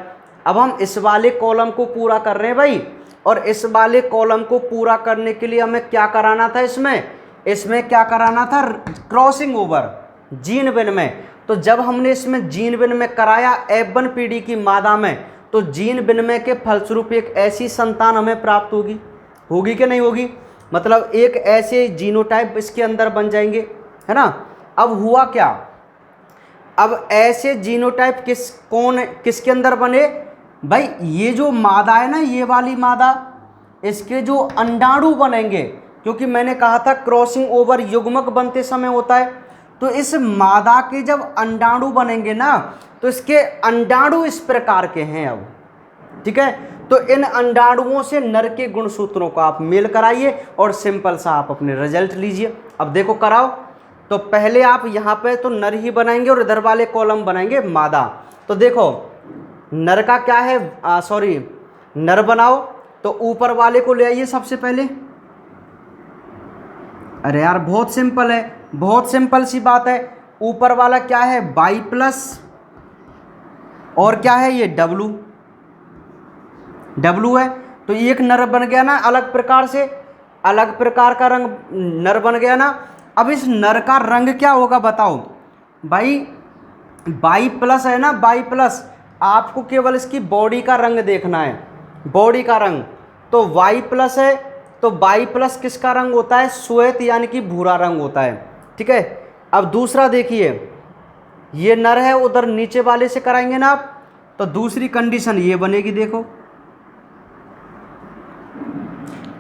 अब हम इस वाले कॉलम को पूरा कर रहे हैं भाई, और इस वाले कॉलम को पूरा करने के लिए हमें क्या कराना था, इसमें क्या कराना था, क्रॉसिंग ओवर, जीन विनिमय। तो जब हमने इसमें जीन विनिमय कराया F1PD की मादा में, तो जीन विनिमय के फलस्वरूप एक ऐसी संतान हमें प्राप्त होगी कि नहीं होगी, मतलब एक ऐसे जीनोटाइप इसके अंदर बन जाएंगे, है ना। अब हुआ क्या, अब ऐसे जीनोटाइप किसके अंदर बने भाई, ये जो मादा है ना, ये वाली मादा, इसके जो अंडाणु बनेंगे, क्योंकि मैंने कहा था क्रॉसिंग ओवर युग्मक बनते समय होता है, तो इस मादा के जब अंडाणु बनेंगे ना, तो इसके अंडाणु इस प्रकार के हैं। अब ठीक है, तो इन अंडाणुओं से नर के गुणसूत्रों को आप मेल कराइए और सिंपल सा आप अपने रिजल्ट लीजिए। अब देखो कराओ, तो पहले आप यहाँ पे तो नर ही बनाएंगे और इधर वाले कॉलम बनाएंगे मादा। तो देखो नर का क्या है, नर बनाओ, तो ऊपर वाले को ले आइए सबसे पहले। अरे यार बहुत सिंपल है, बहुत सिंपल सी बात है। ऊपर वाला क्या है, वाई प्लस, और क्या है ये डब्लू है। तो एक नर बन गया ना, अलग प्रकार से, अलग प्रकार का रंग नर बन गया ना। अब इस नर का रंग क्या होगा बताओ भाई, वाई प्लस है ना, वाई प्लस, आपको केवल इसकी बॉडी का रंग देखना है, बॉडी का रंग। तो वाई प्लस है, तो वाई प्लस किसका रंग होता है, श्वेत यानी कि भूरा रंग होता है, ठीक है। अब दूसरा देखिए, ये नर है, उधर नीचे वाले से कराएंगे ना आप, तो दूसरी कंडीशन ये बनेगी, देखो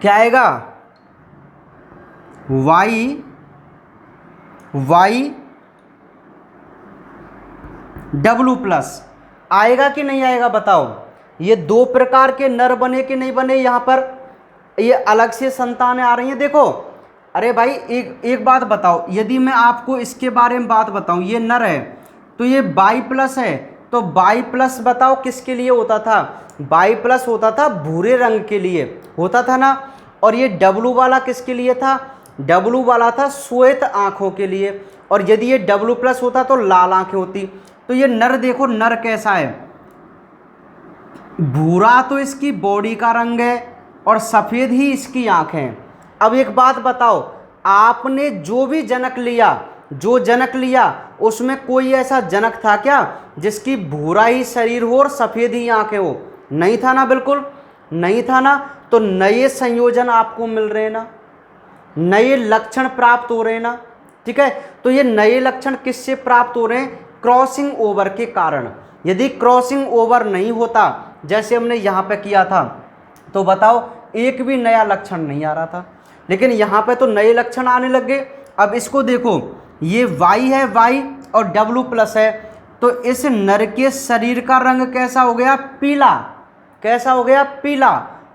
क्या आएगा, वाई डब्लू प्लस आएगा कि नहीं आएगा बताओ। ये दो प्रकार के नर बने कि नहीं बने, यहाँ पर ये अलग से संतानें आ रही हैं, देखो। अरे भाई एक बात बताओ, यदि मैं आपको इसके बारे में बात बताऊं, ये नर है तो ये वाई प्लस है, तो वाई प्लस बताओ किसके लिए होता था, वाई प्लस होता था भूरे रंग के लिए होता था ना। और ये डब्लू वाला किसके लिए था, डब्लू वाला था श्वेत आँखों के लिए, और यदि ये डब्लू प्लस होता तो लाल आँखें होती। तो ये नर देखो, नर कैसा है, भूरा तो इसकी बॉडी का रंग है और सफ़ेद ही इसकी आँखें हैं। अब एक बात बताओ, आपने जो भी जनक लिया जो जनक लिया उसमें कोई ऐसा जनक था क्या जिसकी भूरा ही शरीर हो और सफ़ेद ही आंखें हो? नहीं था ना, बिल्कुल नहीं था ना। तो नए संयोजन आपको मिल रहे हैं ना, नए लक्षण प्राप्त हो रहे हैं ना, ठीक है। तो ये नए लक्षण किससे प्राप्त हो रहे हैं? क्रॉसिंग ओवर के कारण। यदि क्रॉसिंग ओवर नहीं होता जैसे हमने यहाँ पे किया था, तो बताओ एक भी नया लक्षण नहीं आ रहा था, लेकिन यहाँ पे तो नए लक्षण आने लग गए। अब इसको देखो, ये Y है, Y और W+ है, तो इस नर के शरीर का रंग कैसा हो गया? पीला। कैसा हो गया? पीला।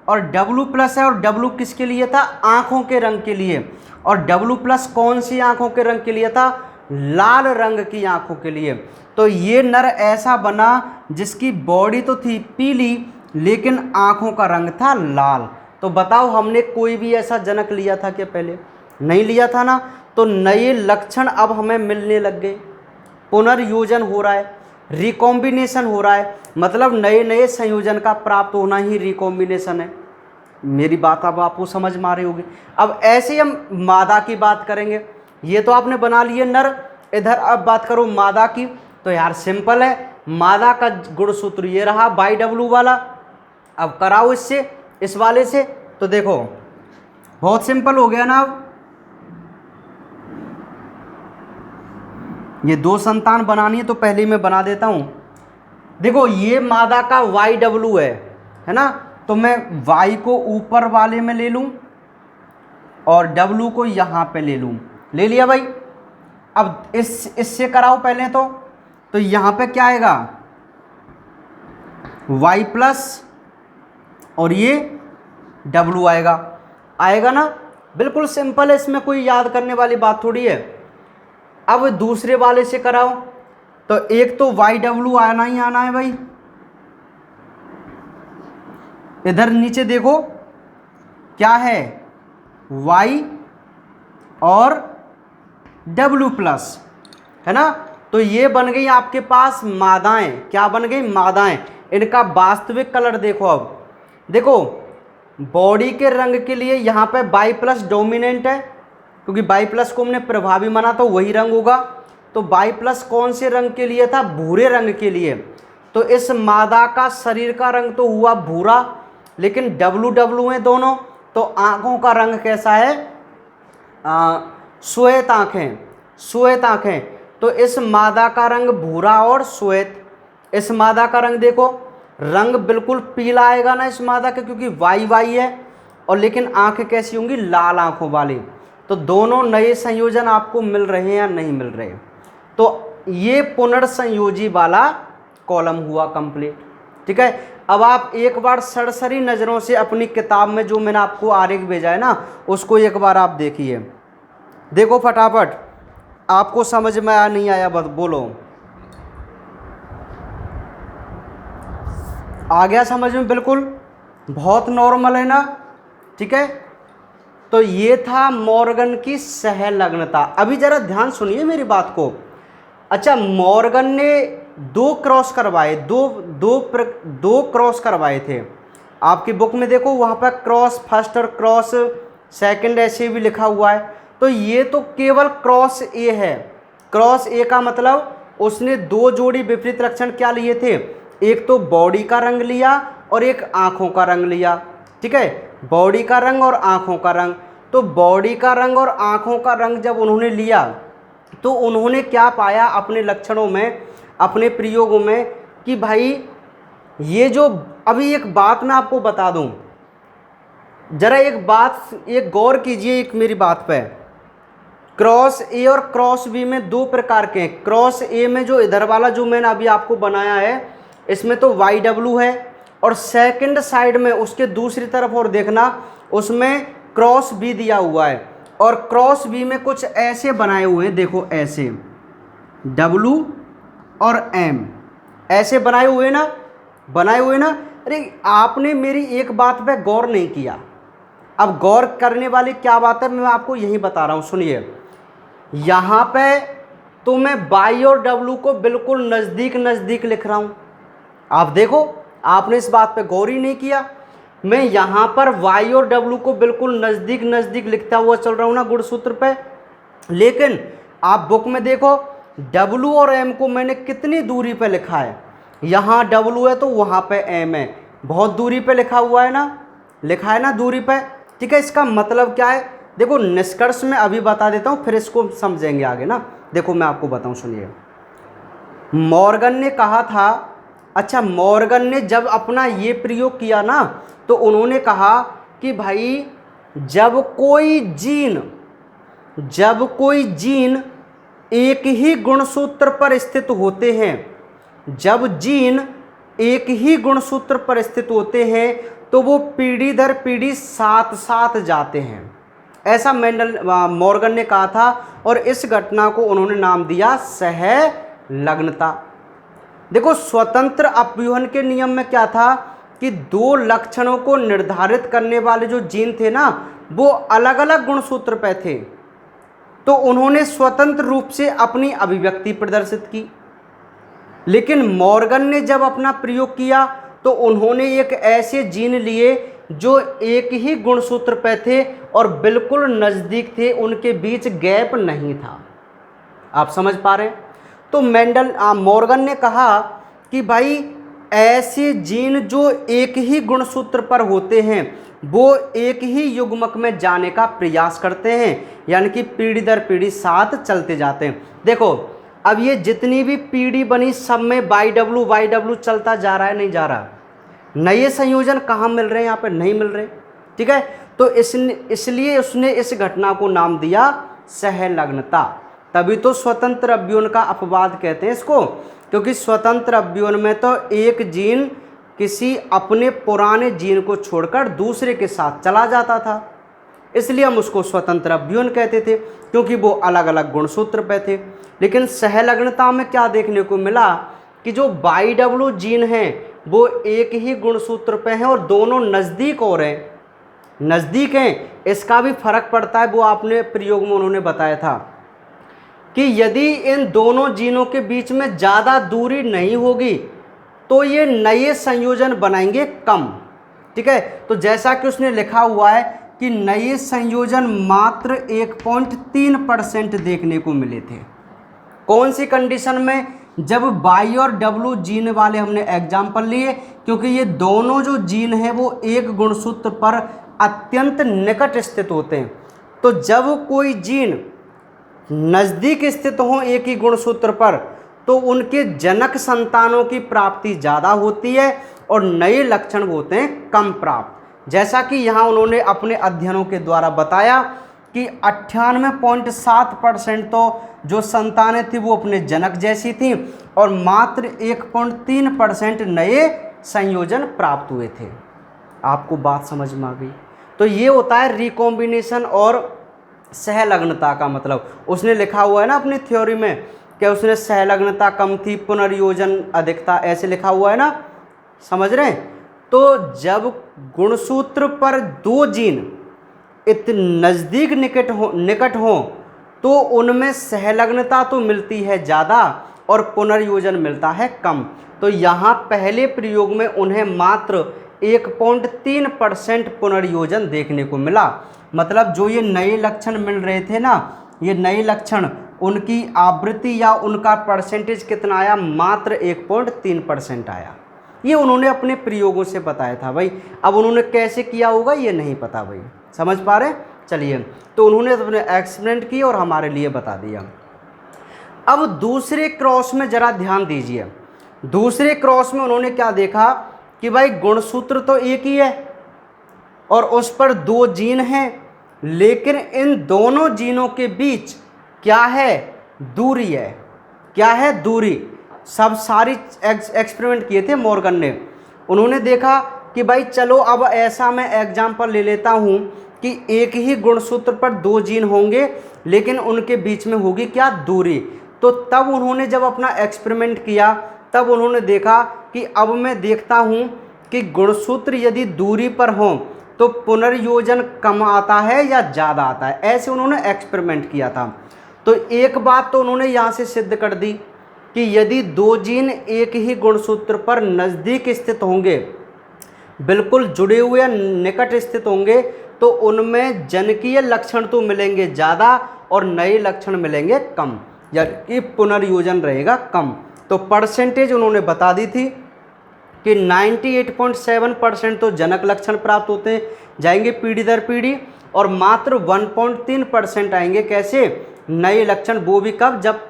और W+ है, और W किसके लिए था? आंखों के रंग के लिए। और W+ कौन सी आंखों के रंग के लिए था? लाल रंग की आंखों के लिए। तो ये नर ऐसा बना जिसकी बॉडी तो थी पीली लेकिन आंखों का रंग था लाल। तो बताओ हमने कोई भी ऐसा जनक लिया था क्या? पहले नहीं लिया था ना। तो नए लक्षण अब हमें मिलने लग गए, पुनर्योजन हो रहा है, रिकॉम्बिनेशन हो रहा है, मतलब नए नए संयोजन का प्राप्त होना ही रिकॉम्बिनेशन है। मेरी बात अब आपको समझ में आ रही होगी। अब ऐसे हम मादा की बात करेंगे। ये तो आपने बना लिए नर, इधर अब बात करो मादा की। तो यार सिंपल है, मादा का गुणसूत्र ये रहा YW वाला। अब कराओ इससे, इस वाले से, तो देखो बहुत सिंपल हो गया ना। अब ये 2 संतान बनानी है तो पहले ही मैं बना देता हूं। देखो ये मादा का YW है ना, तो मैं Y को ऊपर वाले में ले लूं और W को यहां पे ले लूं। ले लिया भाई। अब इससे कराओ पहले तो यहां पे क्या आएगा? Y+ और ये W आएगा ना। बिल्कुल सिंपल है, इसमें कोई याद करने वाली बात थोड़ी है। अब दूसरे वाले से कराओ, तो एक तो YW आना ही आना है भाई। इधर नीचे देखो क्या है? Y और W+ है ना। तो ये बन गई आपके पास मादाएं। क्या बन गई? मादाएं। इनका वास्तविक कलर देखो। अब देखो बॉडी के रंग के लिए यहाँ पे Y+ डोमिनेंट है, क्योंकि Y+ को हमने प्रभावी माना तो वही रंग होगा। तो Y+ कौन से रंग के लिए था? भूरे रंग के लिए। तो इस मादा का शरीर का रंग तो हुआ भूरा, लेकिन WW है दोनों, तो आंखों का रंग कैसा है? श्वेत आंखें, श्वेत आंखें। तो इस मादा का रंग भूरा और श्वेत। इस मादा का रंग देखो, रंग बिल्कुल पीला आएगा ना इस मादा का, क्योंकि Y है, और लेकिन आंखें कैसी होंगी? लाल आंखों वाली। तो दोनों नए संयोजन आपको मिल रहे हैं या नहीं मिल रहे? तो ये पुनर्संयोजी वाला कॉलम हुआ कंप्लीट, ठीक है। अब आप एक बार सरसरी नज़रों से अपनी किताब में जो मैंने आपको आरेख भेजा है ना, उसको एक बार आप देखिए। देखो फटाफट, आपको समझ में आया नहीं आया बोलो। आ गया समझ में? बिल्कुल बहुत नॉर्मल है ना, ठीक है। तो ये था मॉर्गन की सहलग्नता। अभी जरा ध्यान सुनिए मेरी बात को। अच्छा, मॉर्गन ने 2 क्रॉस करवाए, दो क्रॉस करवाए थे। आपकी बुक में देखो वहाँ पर क्रॉस फर्स्ट और क्रॉस सेकंड ऐसे भी लिखा हुआ है। तो ये तो केवल क्रॉस ए है। क्रॉस ए का मतलब उसने 2 जोड़ी विपरीत लक्षण क्या लिए थे? एक तो बॉडी का रंग लिया और एक आँखों का रंग लिया, ठीक है। बॉडी का रंग और आँखों का रंग। तो बॉडी का रंग और आँखों का रंग जब उन्होंने लिया तो उन्होंने क्या पाया अपने लक्षणों में, अपने प्रयोगों में, कि भाई ये जो, अभी एक बात मैं आपको बता दूं, जरा एक गौर कीजिए एक मेरी बात पे। क्रॉस ए और क्रॉस बी में 2 प्रकार के हैं। क्रॉस ए में जो इधर वाला जो मैंने अभी आपको बनाया है, इसमें तो YW है, और सेकंड साइड में उसके दूसरी तरफ और देखना, उसमें क्रॉस बी दिया हुआ है। और क्रॉस बी में कुछ ऐसे बनाए हुए हैं, देखो ऐसे W और M ऐसे बनाए हुए ना, बनाए हुए ना। अरे आपने मेरी एक बात पे गौर नहीं किया। अब गौर करने वाली क्या बात है, मैं आपको यही बता रहा हूँ, सुनिए। यहाँ पे तो मैं Y और W को बिल्कुल नज़दीक नज़दीक लिख रहा हूँ। आप देखो, आपने इस बात पे गौर ही नहीं किया। मैं यहाँ पर Y और W को बिल्कुल नज़दीक नज़दीक लिखता हुआ चल रहा हूँ ना गुणसूत्र पे, लेकिन आप बुक में देखो W और M को मैंने कितनी दूरी पे लिखा है, यहाँ W है तो वहाँ पे M है, बहुत दूरी पे लिखा हुआ है ना, लिखा है ना दूरी पे। ठीक है, इसका मतलब क्या है, देखो निष्कर्ष में अभी बता देता हूँ, फिर इसको समझेंगे आगे ना। देखो मैं आपको बताऊँ, सुनिए। मॉर्गन ने कहा था, अच्छा मॉर्गन ने जब अपना ये प्रयोग किया ना, तो उन्होंने कहा कि भाई जब कोई जीन एक ही गुणसूत्र पर स्थित होते हैं, जब जीन एक ही गुणसूत्र पर स्थित होते हैं तो वो पीढ़ी दर पीढ़ी साथ साथ जाते हैं, ऐसा मॉर्गन ने कहा था। और इस घटना को उन्होंने नाम दिया सहलग्नता। देखो स्वतंत्र अपव्यूहन के नियम में क्या था कि दो लक्षणों को निर्धारित करने वाले जो जीन थे ना, वो अलग अलग गुणसूत्र पे थे, तो उन्होंने स्वतंत्र रूप से अपनी अभिव्यक्ति प्रदर्शित की। लेकिन मॉर्गन ने जब अपना प्रयोग किया तो उन्होंने एक ऐसे जीन लिए जो एक ही गुणसूत्र पे थे और बिल्कुल नज़दीक थे, उनके बीच गैप नहीं था। आप समझ पा रहे हैं? तो मॉर्गन ने कहा कि भाई ऐसे जीन जो एक ही गुणसूत्र पर होते हैं वो एक ही युग्मक में जाने का प्रयास करते हैं, यानी कि पीढ़ी दर पीढ़ी साथ चलते जाते हैं। देखो अब ये जितनी भी पीढ़ी बनी सब में YW चलता जा रहा है, नहीं जा रहा। नए संयोजन कहाँ मिल रहे हैं, यहाँ पे नहीं मिल रहे। ठीक है, तो इसलिए उसने इस घटना को नाम दिया सहलग्नता। तभी तो स्वतंत्र अपव्यूहन का अपवाद कहते हैं इसको, क्योंकि स्वतंत्र अपव्यूहन में तो एक जीन किसी अपने पुराने जीन को छोड़कर दूसरे के साथ चला जाता था, इसलिए हम उसको स्वतंत्र अपव्यूहन कहते थे, क्योंकि वो अलग अलग गुणसूत्र पे थे। लेकिन सहलग्नता में क्या देखने को मिला कि जो YW जीन हैं वो एक ही गुणसूत्र पे हैं और दोनों नज़दीक हो रहे हैं, नज़दीक हैं। इसका भी फर्क पड़ता है, वो आपने प्रयोग में उन्होंने बताया था कि यदि इन दोनों जीनों के बीच में ज़्यादा दूरी नहीं होगी तो ये नए संयोजन बनाएंगे कम। ठीक है, तो जैसा कि उसने लिखा हुआ है कि नए संयोजन मात्र 1.3% देखने को मिले थे। कौन सी कंडीशन में? जब Y और W जीन वाले हमने एग्जाम्पल लिए, क्योंकि ये दोनों जो जीन हैं वो एक गुणसूत्र पर अत्यंत निकट स्थित होते हैं। तो जब कोई जीन नज़दीक स्थित हो एक ही गुणसूत्र पर तो उनके जनक संतानों की प्राप्ति ज़्यादा होती है और नए लक्षण होते हैं कम प्राप्त। जैसा कि यहाँ उन्होंने अपने अध्ययनों के द्वारा बताया कि 98.7% तो जो संतानें थी वो अपने जनक जैसी थी और मात्र 1.3% नए संयोजन प्राप्त हुए थे। आपको बात समझ में आ गई? तो ये होता है रिकॉम्बिनेशन और सहलग्नता का मतलब। उसने लिखा हुआ है ना अपनी थ्योरी में कि उसने सहलग्नता कम थी, पुनर्योजन अधिक था, ऐसे लिखा हुआ है ना, समझ रहे हैं? तो जब गुणसूत्र पर दो जीन इतने नज़दीक निकट हो तो उनमें सहलग्नता तो मिलती है ज़्यादा और पुनर्योजन मिलता है कम। तो यहाँ पहले प्रयोग में उन्हें मात्र 1.3% पुनर्योजन देखने को मिला। मतलब जो ये नए लक्षण मिल रहे थे ना, ये नए लक्षण, उनकी आवृत्ति या उनका परसेंटेज कितना आया? मात्र 1.3% आया। ये उन्होंने अपने प्रयोगों से बताया था भाई। अब उन्होंने कैसे किया होगा ये नहीं पता भाई, समझ पा रहे? चलिए, तो उन्होंने अपने एक्सपेरिमेंट किए और हमारे लिए बता दिया। अब दूसरे क्रॉस में ज़रा ध्यान दीजिए। दूसरे क्रॉस में उन्होंने क्या देखा कि भाई गुणसूत्र तो एक ही है और उस पर दो जीन हैं, लेकिन इन दोनों जीनों के बीच क्या है? दूरी है। क्या है? दूरी। सब सारी एक्सपेरिमेंट किए थे मॉर्गन ने। उन्होंने देखा कि भाई चलो अब ऐसा मैं एग्जाम्पल ले लेता हूँ कि एक ही गुणसूत्र पर दो जीन होंगे लेकिन उनके बीच में होगी क्या? दूरी। तो तब उन्होंने जब अपना एक्सपेरिमेंट किया तब उन्होंने देखा कि अब मैं देखता हूँ कि गुणसूत्र यदि दूरी पर हों तो पुनर्योजन कम आता है या ज़्यादा आता है। ऐसे उन्होंने एक्सपेरिमेंट किया था। तो एक बात तो उन्होंने यहाँ से सिद्ध कर दी कि यदि दो जीन एक ही गुणसूत्र पर नज़दीक स्थित होंगे, बिल्कुल जुड़े हुए निकट स्थित होंगे, तो उनमें जनकीय लक्षण तो मिलेंगे ज़्यादा और नए लक्षण मिलेंगे कम, यानी पुनर्योजन रहेगा कम। तो परसेंटेज उन्होंने बता दी थी कि 98.7% तो जनक लक्षण प्राप्त होते जाएंगे पीढ़ी दर पीढ़ी, और मात्र 1.3% आएंगे कैसे, नए लक्षण, वो भी कब, जब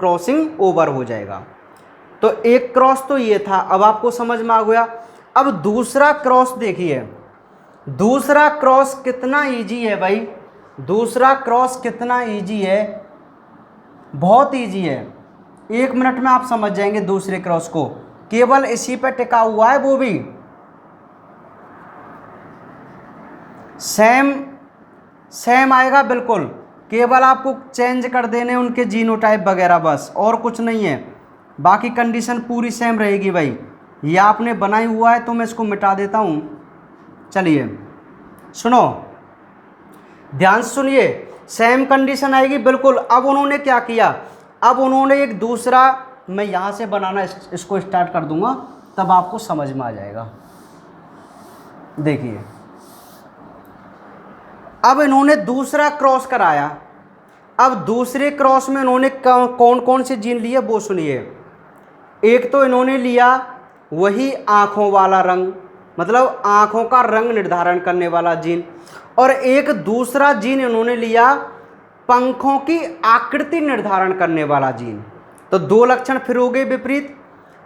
क्रॉसिंग ओवर हो जाएगा। तो एक क्रॉस तो ये था, अब आपको समझ में आ गया। अब दूसरा क्रॉस देखिए, दूसरा क्रॉस कितना इजी है भाई, दूसरा क्रॉस कितना इजी है, बहुत इजी है, 1 मिनट में आप समझ जाएंगे दूसरे क्रॉस को, केवल इसी पे टिका हुआ है, वो भी सेम आएगा बिल्कुल, केवल आपको चेंज कर देने उनके जीनोटाइप वगैरह, बस और कुछ नहीं है, बाकी कंडीशन पूरी सेम रहेगी भाई। ये आपने बनाई हुआ है तो मैं इसको मिटा देता हूँ। चलिए सुनो, ध्यान से सुनिए, सेम कंडीशन आएगी बिल्कुल। अब उन्होंने क्या किया, अब उन्होंने एक दूसरा, मैं यहाँ से बनाना इसको स्टार्ट कर दूंगा, तब आपको समझ में आ जाएगा। देखिए अब इन्होंने दूसरा क्रॉस कराया, अब दूसरे क्रॉस में इन्होंने कौन कौन से जीन लिए वो सुनिए। एक तो इन्होंने लिया वही आँखों वाला रंग, मतलब आँखों का रंग निर्धारण करने वाला जीन, और एक दूसरा जीन इन्होंने लिया पंखों की आकृति निर्धारण करने वाला जीन। तो दो लक्षण फिर हो गए विपरीत।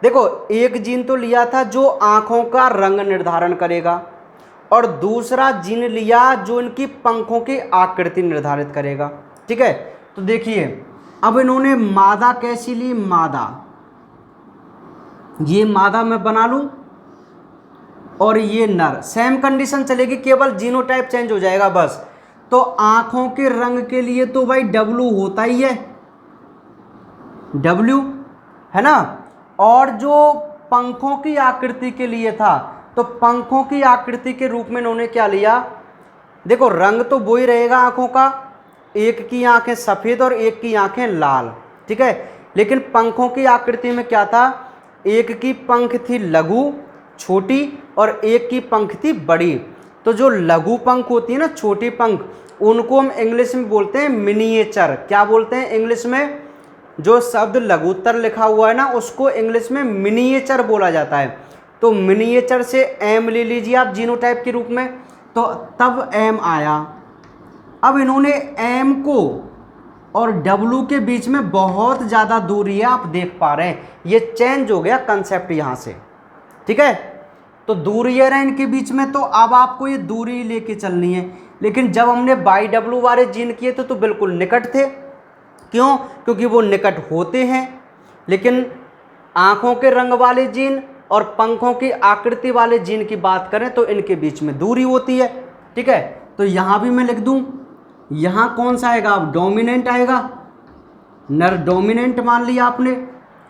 देखो एक जीन तो लिया था जो आँखों का रंग निर्धारण करेगा, और दूसरा जीन लिया जो इनकी पंखों की आकृति निर्धारित करेगा, ठीक है। तो देखिए अब इन्होंने मादा कैसी ली, मादा, ये मादा मैं बना लूं, और ये नर, सेम कंडीशन चलेगी, केवल जीनोटाइप चेंज हो जाएगा बस। तो आंखों के रंग के लिए तो भाई W होता ही है, W है ना, और जो पंखों की आकृति के लिए था, तो पंखों की आकृति के रूप में इन्होंने क्या लिया, देखो रंग तो वो ही रहेगा आंखों का, एक की आंखें सफ़ेद और एक की आंखें लाल, ठीक है, लेकिन पंखों की आकृति में क्या था, एक की पंख थी लघु छोटी और एक की पंख थी बड़ी। तो जो लघु पंख होती है ना, छोटी पंख, उनको हम इंग्लिश में बोलते हैं मिनिएचर। क्या बोलते हैं इंग्लिश में, जो शब्द लघुत्तर लिखा हुआ है ना उसको इंग्लिश में मिनिएचर बोला जाता है। तो मिनिएचर से एम ले लीजिए आप जीनोटाइप के रूप में, तो तब एम आया। अब इन्होंने एम को और डब्लू के बीच में बहुत ज़्यादा दूरी है, आप देख पा रहे हैं, ये चेंज हो गया कंसेप्ट यहाँ से, ठीक है। तो दूरी है ना इनके बीच में, तो अब आपको ये दूरी लेके चलनी है। लेकिन जब हमने बाई डब्लू वाले जीन किए थे तो बिल्कुल निकट थे, क्यों, क्योंकि वो निकट होते हैं। लेकिन आँखों के रंग वाले जीन और पंखों की आकृति वाले जीन की बात करें तो इनके बीच में दूरी होती है, ठीक है। तो यहाँ भी मैं लिख दूँ, यहाँ कौन सा आएगा, अब डोमिनेंट आएगा, नर डोमिनेंट मान लिया आपने।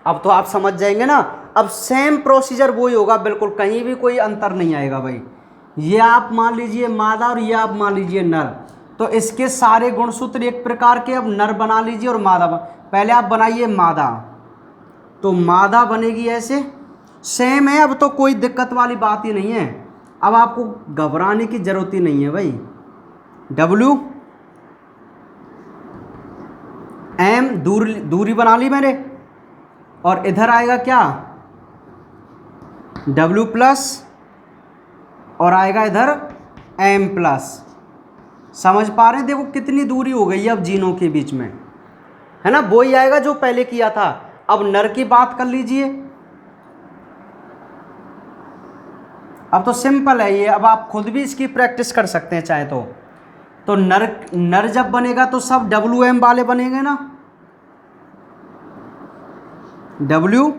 अब तो आप समझ जाएंगे ना, अब सेम प्रोसीजर वही होगा बिल्कुल, कहीं भी कोई अंतर नहीं आएगा भाई। ये आप मान लीजिए मादा और ये आप मान लीजिए नर, तो इसके सारे गुणसूत्र एक प्रकार के, अब नर बना लीजिए और मादा पहले आप बनाइए मादा, तो मादा बनेगी ऐसे, सेम है, अब तो कोई दिक्कत वाली बात ही नहीं है, अब आपको घबराने की जरूरत ही नहीं है भाई। डब्ल्यू एम दूरी बना ली मैंने, और इधर आएगा क्या, W प्लस, और आएगा इधर M प्लस। समझ पा रहे हैं, देखो कितनी दूरी हो गई है अब जीनों के बीच में, है ना, वो ही आएगा जो पहले किया था। अब नर की बात कर लीजिए, अब तो सिंपल है ये, अब आप खुद भी इसकी प्रैक्टिस कर सकते हैं चाहे तो नर जब बनेगा तो सब WM वाले बनेंगे ना, WM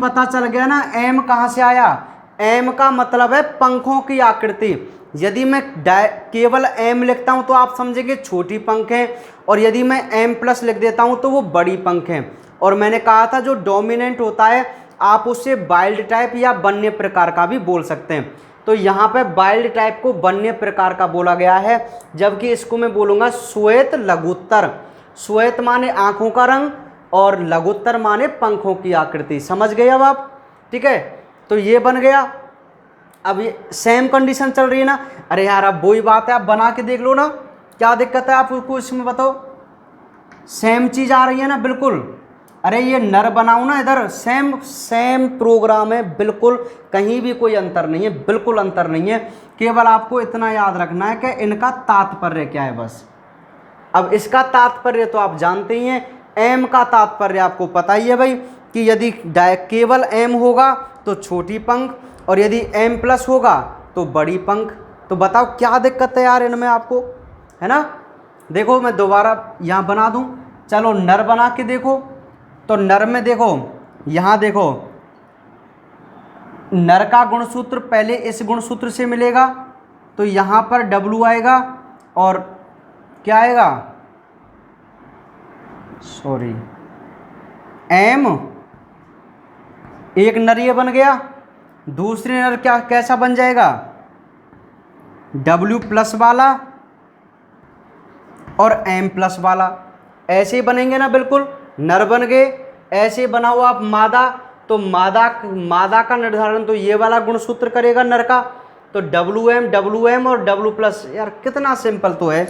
पता चल गया ना, M कहाँ से आया, M का मतलब है पंखों की आकृति। यदि मैं केवल M लिखता हूँ तो आप समझेंगे छोटी पंख हैं, और यदि मैं M प्लस लिख देता हूँ तो वो बड़ी पंख हैं। और मैंने कहा था जो डोमिनेंट होता है आप उससे वाइल्ड टाइप या वन्य प्रकार का भी बोल सकते हैं। तो यहाँ पे वाइल्ड टाइप को वन्य प्रकार का बोला गया है, जबकि इसको मैं बोलूँगा श्वेत लघुत्तर। श्वेत माने आँखों का रंग और लघुत्तर माने पंखों की आकृति। समझ गए अब आप, ठीक है। तो ये बन गया। अब ये सेम कंडीशन चल रही है ना, अरे यार अब वही बात है, आप बना के देख लो ना, क्या दिक्कत है आपको इसमें बताओ? सेम चीज़ आ रही है ना बिल्कुल। अरे ये नर बनाऊँ ना, इधर सेम सेम प्रोग्राम है बिल्कुल, कहीं भी कोई अंतर नहीं है, बिल्कुल अंतर नहीं है। केवल आपको इतना याद रखना है कि इनका तात्पर्य क्या है बस। अब इसका तात्पर्य तो आप जानते ही हैं, एम का तात्पर्य आपको पता ही है भाई कि यदि केवल एम होगा तो छोटी पंख, और यदि एम प्लस होगा तो बड़ी पंख। तो बताओ क्या दिक्कत है यार इनमें आपको, है ना? देखो मैं दोबारा यहाँ बना दूँ, चलो नर बना के देखो। तो नर में देखो, यहाँ देखो, नर का गुणसूत्र पहले इस गुणसूत्र से मिलेगा, तो यहाँ पर डब्लू आएगा और क्या आएगा, सॉरी एम। एक नर ये बन गया, दूसरे नर क्या कैसा बन जाएगा, डब्ल्यू प्लस वाला और एम प्लस वाला। ऐसे ही बनेंगे ना बिल्कुल, नर बन गए। ऐसे बनाओ आप मादा, तो मादा का निर्धारण तो ये वाला गुणसूत्र करेगा नर का, तो डब्ल्यू एम और डब्ल्यू प्लस। यार कितना सिंपल तो है,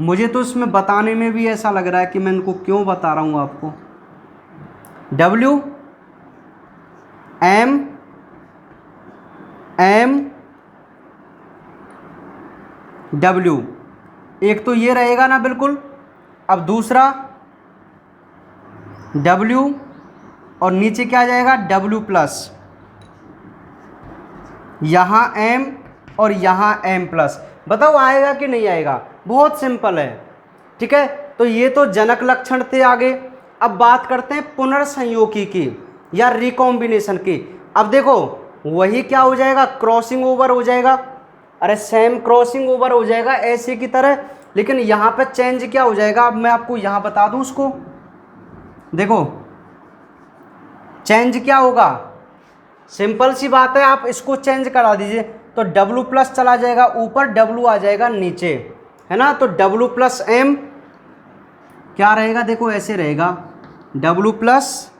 मुझे तो इसमें बताने में भी ऐसा लग रहा है कि मैं इनको क्यों बता रहा हूँ आपको। डब्ल्यू एम एम डब्ल्यू, एक तो ये रहेगा ना बिल्कुल। अब दूसरा डब्ल्यू और नीचे क्या आ जाएगा, डब्ल्यू प्लस, यहाँ एम और यहाँ एम प्लस। बताओ आएगा कि नहीं आएगा? बहुत सिंपल है, ठीक है। तो ये तो जनक लक्षण थे आगे। अब बात करते हैं पुनर्संयोगी की या रिकॉम्बिनेशन की। अब देखो वही क्या हो जाएगा, क्रॉसिंग ओवर हो जाएगा। अरे सेम क्रॉसिंग ओवर हो जाएगा ऐसे की तरह, लेकिन यहाँ पे चेंज क्या हो जाएगा, अब मैं आपको यहाँ बता दूँ उसको। देखो चेंज क्या होगा, सिंपल सी बात है, आप इसको चेंज करा दीजिए तो डब्ल्यू प्लस चला जाएगा ऊपर, डब्ल्यू आ जाएगा नीचे, है ना। तो डब्ल्यू प्लस एम क्या रहेगा, देखो ऐसे रहेगा, डब्ल्यू प्लस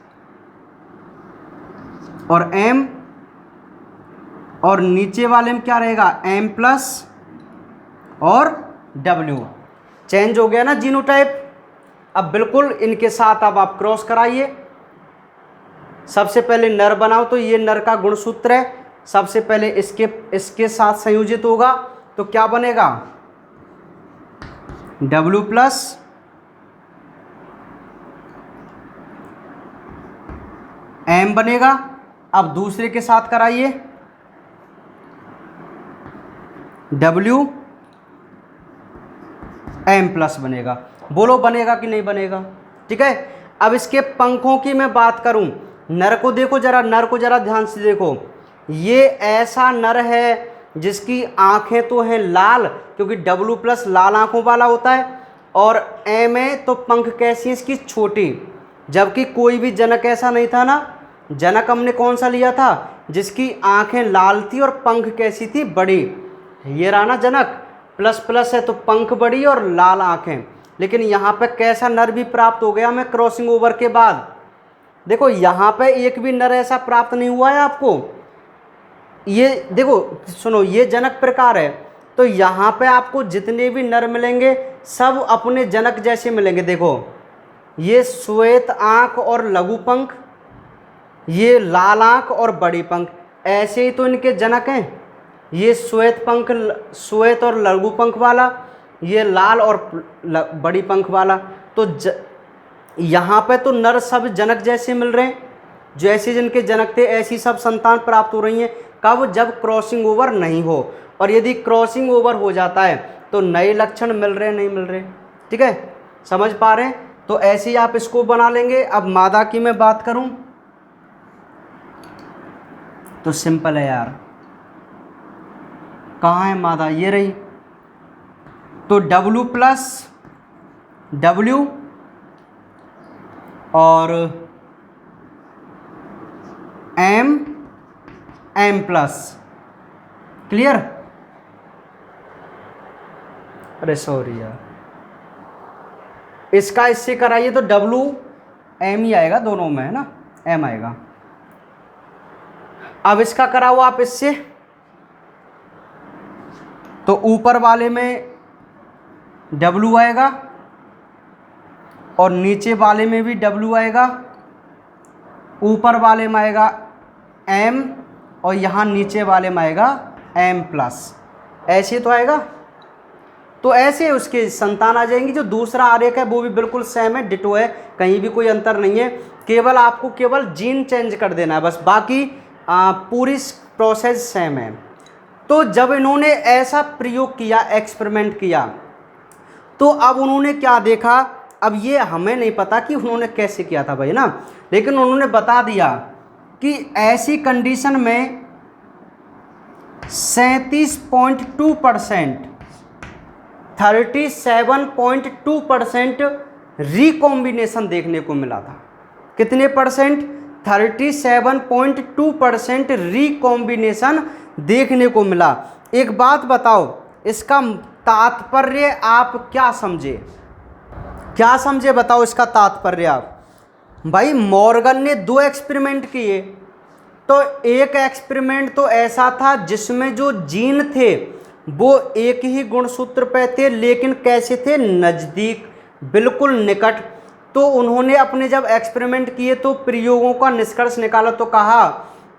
और एम, और नीचे वाले में क्या रहेगा, एम प्लस और डब्ल्यू। चेंज हो गया ना जीनोटाइप। अब बिल्कुल इनके साथ अब आप क्रॉस कराइए। सबसे पहले नर बनाओ, तो ये नर का गुणसूत्र है, सबसे पहले इसके साथ संयोजित होगा, तो क्या बनेगा, डब्ल्यू प्लस एम बनेगा। अब दूसरे के साथ कराइए, डब्ल्यू एम प्लस बनेगा। बोलो बनेगा कि नहीं बनेगा? ठीक है। अब इसके पंखों की मैं बात करूं, नर को देखो जरा, नर को जरा ध्यान से देखो। ये ऐसा नर है जिसकी आंखें तो हैं लाल, क्योंकि डब्ल्यू प्लस लाल आंखों वाला होता है, और एम है तो पंख कैसी है इसकी, छोटी। जबकि कोई भी जनक ऐसा नहीं था ना, जनक हमने कौन सा लिया था, जिसकी आंखें लाल थी और पंख कैसी थी, बड़ी। ये रहा ना जनक, प्लस प्लस है तो पंख बड़ी और लाल आंखें। लेकिन यहाँ पे कैसा नर भी प्राप्त हो गया हमें क्रॉसिंग ओवर के बाद। देखो यहाँ पे एक भी नर ऐसा प्राप्त नहीं हुआ है आपको। ये देखो सुनो, ये जनक प्रकार है, तो यहाँ पे आपको जितने भी नर मिलेंगे सब अपने जनक जैसे मिलेंगे। देखो ये श्वेत आंख और लघु पंख, ये लाल आंख और बड़ी पंख, ऐसे ही तो इनके जनक हैं। ये श्वेत पंख, श्वेत और लघु पंख वाला, ये लाल और बड़ी पंख वाला। तो यहाँ पे तो नर सब जनक जैसे मिल रहे हैं, जैसे जिनके जनक थे ऐसी सब संतान प्राप्त हो रही हैं। कब? जब क्रॉसिंग ओवर नहीं हो, और यदि क्रॉसिंग ओवर हो जाता है तो नए लक्षण मिल रहे नहीं मिल रहे। ठीक है, समझ पा रहे हैं? तो ऐसे ही आप इसको बना लेंगे। अब मादा की मैं बात करूं तो सिंपल है यार, कहाँ है मादा, ये रही। तो डब्ल्यू प्लस डब्ल्यू और एम एम प्लस, क्लियर? अरे सॉरी यार, इसका इससे कराइए तो डब्ल्यू एम ही आएगा दोनों में, है ना, एम आएगा। अब इसका कराओ आप इससे, तो ऊपर वाले में W आएगा और नीचे वाले में भी W आएगा, ऊपर वाले में आएगा M और यहाँ नीचे वाले में आएगा M प्लस, ऐसे तो आएगा। तो ऐसे उसके संतान आ जाएंगी। जो दूसरा आरेख है वो भी बिल्कुल सेम है, डिटो है, कहीं भी कोई अंतर नहीं है, केवल आपको केवल जीन चेंज कर देना है बस, बाकी पूरी प्रोसेस सेम है। तो जब इन्होंने ऐसा प्रयोग किया, एक्सपेरिमेंट किया, तो अब उन्होंने क्या देखा, अब ये हमें नहीं पता कि उन्होंने कैसे किया था भाई ना, लेकिन उन्होंने बता दिया कि ऐसी कंडीशन में 37.2%, 37.2% रिकॉम्बिनेशन देखने को मिला था। कितने परसेंट? 37.2% रिकॉम्बिनेशन देखने को मिला। एक बात बताओ, इसका तात्पर्य आप क्या समझे? क्या समझे बताओ इसका तात्पर्य आप? भाई मॉर्गन ने 2 एक्सपेरिमेंट किए, तो एक एक्सपेरिमेंट तो ऐसा था जिसमें जो जीन थे वो एक ही गुणसूत्र पे थे, लेकिन कैसे थे? नज़दीक, बिल्कुल निकट। तो उन्होंने अपने जब एक्सपेरिमेंट किए तो प्रयोगों का निष्कर्ष निकाला, तो कहा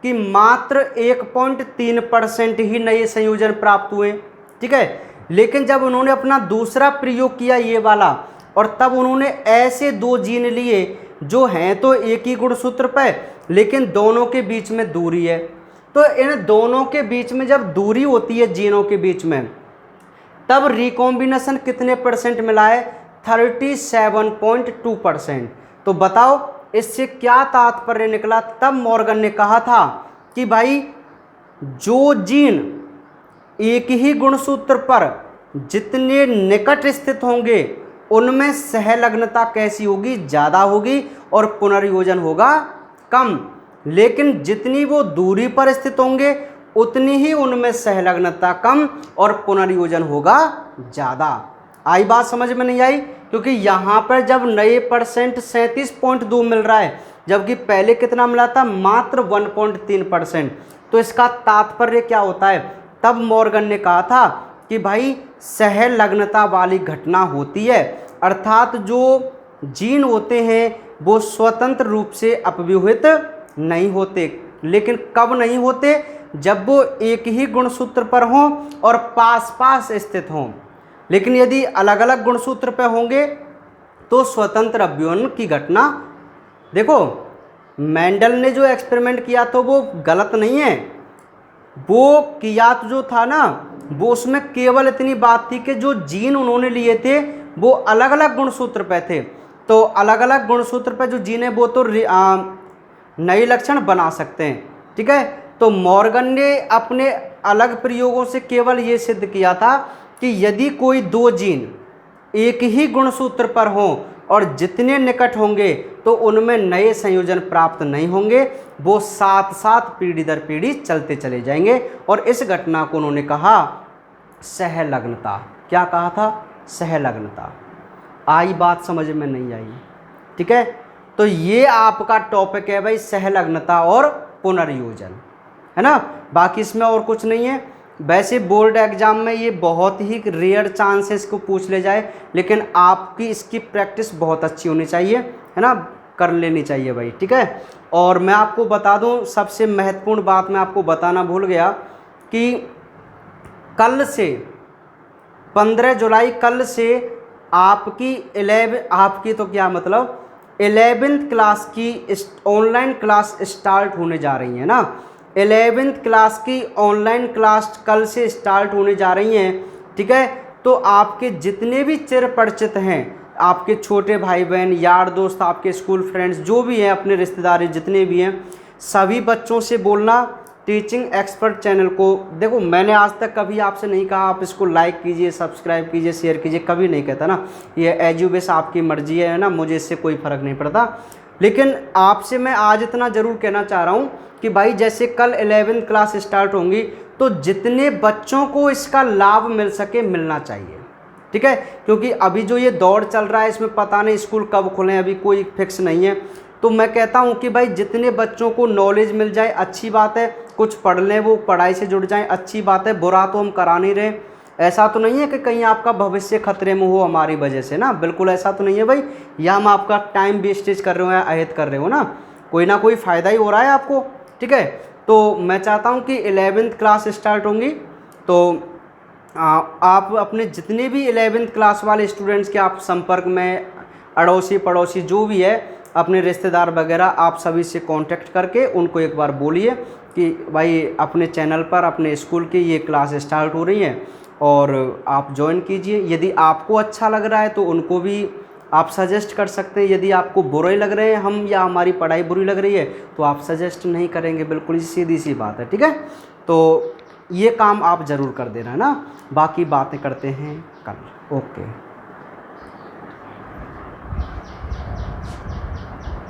कि मात्र 1.3% ही नए संयोजन प्राप्त हुए, ठीक है। लेकिन जब उन्होंने अपना दूसरा प्रयोग किया ये वाला, और तब उन्होंने ऐसे 2 जीन लिए जो हैं तो एक ही गुणसूत्र पे, लेकिन दोनों के बीच में दूरी है। तो इन दोनों के बीच में जब दूरी होती है जीनों के बीच में, तब रिकॉम्बिनेशन कितने परसेंट मिला है? 37.2%। तो बताओ इससे क्या तात्पर्य निकला? तब मॉर्गन ने कहा था कि भाई जो जीन एक ही गुणसूत्र पर जितने निकट स्थित होंगे उनमें सहलग्नता कैसी होगी? ज़्यादा होगी, और पुनर्योजन होगा कम। लेकिन जितनी वो दूरी पर स्थित होंगे उतनी ही उनमें सहलग्नता कम और पुनर्योजन होगा ज़्यादा। आई बात समझ में नहीं आई? क्योंकि यहाँ पर जब नए परसेंट 37.2 मिल रहा है, जबकि पहले कितना मिला था? मात्र 1.3%। तो इसका तात्पर्य क्या होता है? तब मॉर्गन ने कहा था कि भाई सहलग्नता वाली घटना होती है, अर्थात जो जीन होते हैं वो स्वतंत्र रूप से अपव्यूहित नहीं होते। लेकिन कब नहीं होते? जब वो एक ही गुणसूत्र पर हों और पास पास स्थित हों। लेकिन यदि अलग अलग गुणसूत्र पर होंगे तो स्वतंत्र अपव्यूहन की घटना, देखो मेंडल ने जो एक्सपेरिमेंट किया तो वो गलत नहीं है, वो किया तो जो था ना, वो उसमें केवल इतनी बात थी कि जो जीन उन्होंने लिए थे वो अलग अलग गुणसूत्र पे थे। तो अलग अलग गुणसूत्र पे जो जीन है वो तो नए लक्षण बना सकते हैं, ठीक है। तो मॉर्गन ने अपने अलग प्रयोगों से केवल ये सिद्ध किया था कि यदि कोई 2 जीन एक ही गुणसूत्र पर हों और जितने निकट होंगे तो उनमें नए संयोजन प्राप्त नहीं होंगे, वो साथ साथ पीढ़ी दर पीढ़ी चलते चले जाएंगे। और इस घटना को उन्होंने कहा सहलग्नता। क्या कहा था? सहलग्नता। आई बात समझ में नहीं आई? ठीक है, तो ये आपका टॉपिक है भाई, सहलग्नता और पुनर्योजन, है ना। बाकी इसमें और कुछ नहीं है। वैसे बोर्ड एग्जाम में ये बहुत ही रेयर चांस है इसको पूछ ले जाए, लेकिन आपकी इसकी प्रैक्टिस बहुत अच्छी होनी चाहिए, है ना, कर लेनी चाहिए भाई, ठीक है। और मैं आपको बता दूं, सबसे महत्वपूर्ण बात मैं आपको बताना भूल गया कि कल से 15 जुलाई, कल से आपकी 11वीं क्लास की ऑनलाइन क्लास स्टार्ट होने जा रही है ना। 11वीं क्लास की ऑनलाइन क्लास कल से स्टार्ट होने जा रही हैं, ठीक है। तो आपके जितने भी चिर परिचित हैं, आपके छोटे भाई बहन, यार दोस्त, आपके स्कूल फ्रेंड्स जो भी हैं, अपने रिश्तेदार जितने भी हैं, सभी बच्चों से बोलना टीचिंग एक्सपर्ट चैनल को। देखो मैंने आज तक कभी आपसे नहीं कहा आप इसको लाइक कीजिए, सब्सक्राइब कीजिए, शेयर कीजिए, कभी नहीं कहता ना। ये एजुबेस आपकी मर्जी है ना, मुझे इससे कोई फ़र्क नहीं पड़ता। लेकिन आपसे मैं आज इतना ज़रूर कहना चाह रहा हूँ कि भाई जैसे कल 11वीं क्लास स्टार्ट होंगी तो जितने बच्चों को इसका लाभ मिल सके मिलना चाहिए, ठीक है। क्योंकि अभी जो ये दौर चल रहा है इसमें पता नहीं स्कूल कब खुलें, अभी कोई फिक्स नहीं है। तो मैं कहता हूँ कि भाई जितने बच्चों को नॉलेज मिल जाए अच्छी बात है, कुछ पढ़ लें, वो पढ़ाई से जुड़ जाएं, अच्छी बात है। बुरा तो हम करा नहीं रहे, ऐसा तो नहीं है कि कहीं आपका भविष्य खतरे में हो हमारी वजह से ना, बिल्कुल ऐसा तो नहीं है भाई, या हम आपका टाइम वेस्टेज कर रहे हो या अहित कर रहे हो ना, कोई ना कोई फ़ायदा ही हो रहा है आपको, ठीक है। तो मैं चाहता हूँ कि 11वीं क्लास स्टार्ट होंगी, तो आप अपने जितने भी 11वीं क्लास वाले स्टूडेंट्स के आप संपर्क में, अड़ोसी पड़ोसी जो भी है, अपने रिश्तेदार वगैरह, आप सभी से कांटेक्ट करके उनको एक बार बोलिए कि भाई अपने चैनल पर अपने स्कूल की ये क्लास स्टार्ट हो रही है और आप ज्वाइन कीजिए। यदि आपको अच्छा लग रहा है तो उनको भी आप सजेस्ट कर सकते हैं, यदि आपको बुरे लग रहे हैं हम या हमारी पढ़ाई बुरी लग रही है तो आप सजेस्ट नहीं करेंगे, बिल्कुल सीधी सी बात है, ठीक है। तो ये काम आप ज़रूर कर देना ना, बाकी बातें करते हैं कल। ओके।